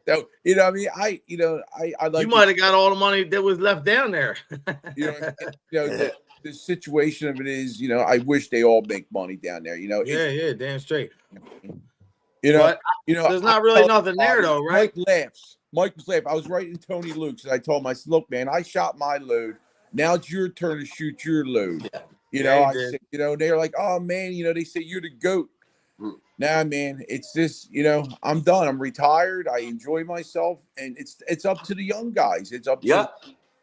So, what I mean? I like. You might have got all the money that was left down there. The situation of it is, I wish they all make money down there. Yeah, damn straight. But, there's not really nothing there though, right? Mike was laughing. I was writing Tony Luke's, and I told him, I said, look, man, I shot my load. Now it's your turn to shoot your load. I said, they're like, oh man, they say you're the GOAT. Nah, man, it's this, I'm done. I'm retired. I enjoy myself, and it's up to the young guys. It's up to the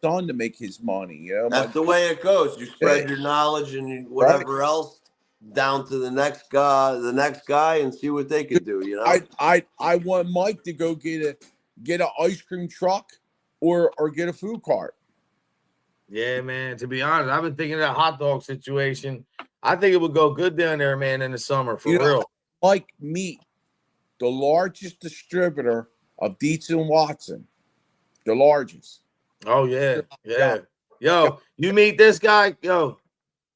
son to make his money. That's the way it goes. You spread your knowledge and whatever else down to the next guy, and see what they can do. I want Mike to go get an ice cream truck or get a food cart. Yeah, man. To be honest, I've been thinking of that hot dog situation. I think it would go good down there, man, in the summer, for real. Mike, meet the largest distributor of Dietz and Watson. The largest. Oh, yeah. Yo, you meet this guy, the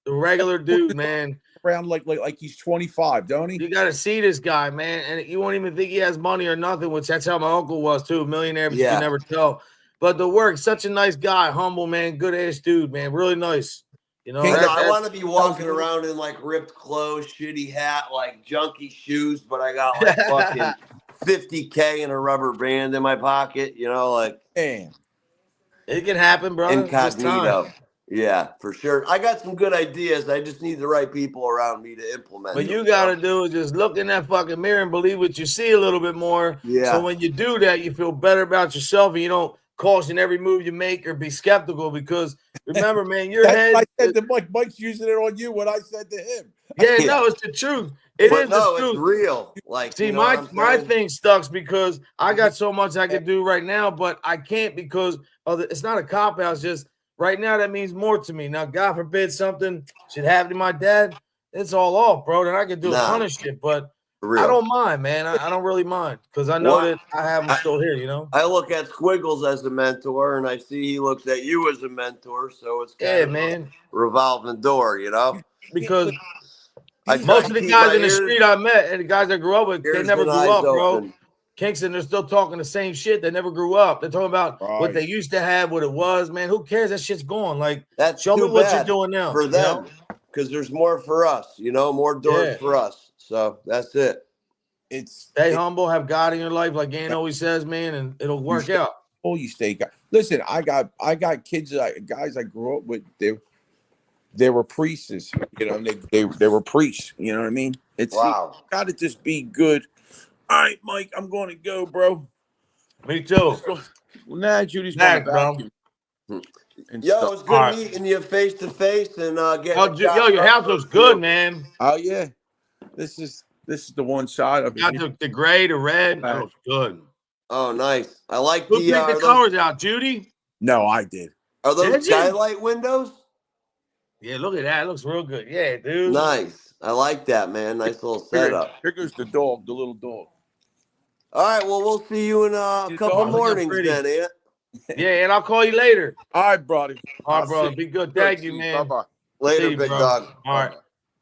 regular dude, man. around like he's 25, don't he? You got to see this guy, man, and you won't even think he has money or nothing. Which that's how my uncle was too, millionaire, but you can never tell. But the work, such a nice guy, humble man, good ass dude, man, really nice. You know, I want to be walking around in like ripped clothes, shitty hat, like junky shoes, but I got like fucking 50K in a rubber band in my pocket. You know, like it can happen, bro. Incognito. Yeah, for sure. I got some good ideas. I just need the right people around me to implement. What you got to do is just look in that fucking mirror and believe what you see a little bit more. Yeah. So when you do that, you feel better about yourself and you don't caution every move you make or be skeptical because remember, man, your head. I said to Mike. Mike's using it on you. What I said to him. Yeah, no, it's the truth. It is the truth. It's real. Like, see, my thing stucks because I got so much I could do right now, but I can't because it's not a cop out. It's just right now that means more to me. Now, God forbid something should happen to my dad. It's all off, bro. Then I could do a ton of shit, but I don't mind, man. I don't really mind because I know that I have him still here, you know? I look at Squiggles as a mentor, and I see he looks at you as a mentor, so it's kind of man. a revolving door, you know? Because most of the guys in the street I met and the guys that grew up with, they never grew up, bro. Kingston, they're still talking the same shit. They never grew up. They're talking about what they used to have, what it was, man. Who cares? That shit's gone. Like, show me what you're doing now. For them, because there's more for us, you know, more doors for us. So that's it. Stay humble, have God in your life, like Gann always says, man, and it'll work out. Oh, you stay. Listen, I got kids, guys I grew up with. They were priests, you know. They were priests. You know what I mean? It's got to just be good. All right, Mike, I'm going to go, bro. Me too. Nah, Judy's going to vacuum. Yo, it's good meeting you face to face and getting. Your house looks good, man. Oh yeah, this is the one side of it. Got the gray, the red. That looks good. Oh, nice. I like Who picked the colors out, Judy? No, I did. Are those skylight windows? Yeah, look at that. It looks real good. Yeah, dude. Nice. I like that, man. Nice little setup. Here goes the dog, the little dog. All right, well, we'll see you in a couple mornings then, Ant. Yeah, and I'll call you later. All right, brother. All right, brother. Be good. Thank you, man. Bye-bye. Later, big dog. All right.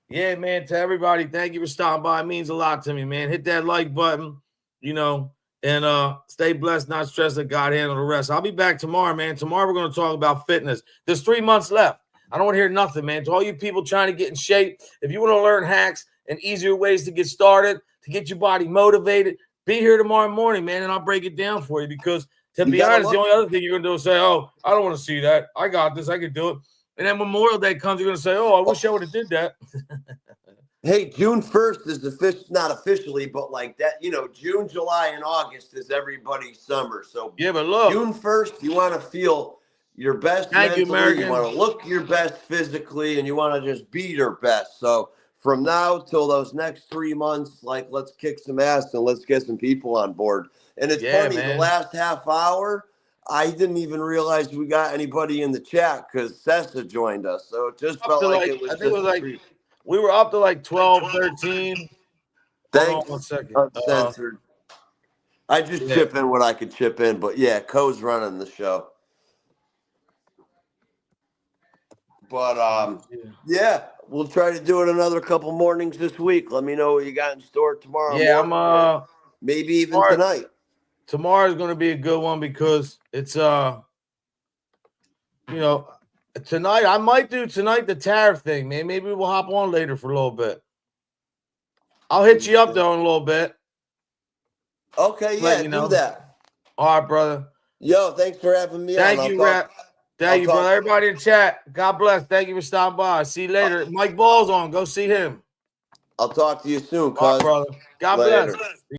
Yeah, man, to everybody, thank you for stopping by. It means a lot to me, man. Hit that like button, you know, and stay blessed, not stressed, let God handle the rest. I'll be back tomorrow, man. Tomorrow we're going to talk about fitness. There's 3 months left. I don't want to hear nothing, man. To all you people trying to get in shape, if you want to learn hacks and easier ways to get started, to get your body motivated, be here tomorrow morning, man, and I'll break it down for you because, to be honest, the only other thing you're going to do is say, oh, I don't want to see that. I got this. I can do it. And then Memorial Day comes, you're going to say, oh, I wish I would have did that. Hey, June 1st is not officially, but like that, you know, June, July, and August is everybody's summer. So yeah, but look, June 1st, you want to feel your best mentally, you want to look your best physically, and you want to just be your best. So from now till those next 3 months, like, let's kick some ass and let's get some people on board. And it's funny, man. The last half hour, I didn't even realize we got anybody in the chat because Sessa joined us. So it just felt like it was. I think it was like we were up to like 12, 13. Thanks. Hold on 1 second. Uncensored. I just chip in what I could chip in, but yeah, Co's running the show. But yeah, we'll try to do it another couple mornings this week. Let me know what you got in store tomorrow. Yeah, I'm maybe even tonight. Tomorrow is going to be a good one because it's you know, tonight I might do tonight the tariff thing, man. Maybe we'll hop on later for a little bit. I'll hit you up though in a little bit. Okay, yeah, do that. All right, brother. Yo, thanks for having me. Thank you, Rap. Thank you, brother. Everybody in chat, God bless. Thank you for stopping by. See you later. Mike Ball's on. Go see him. I'll talk to you soon, all right, brother. God bless.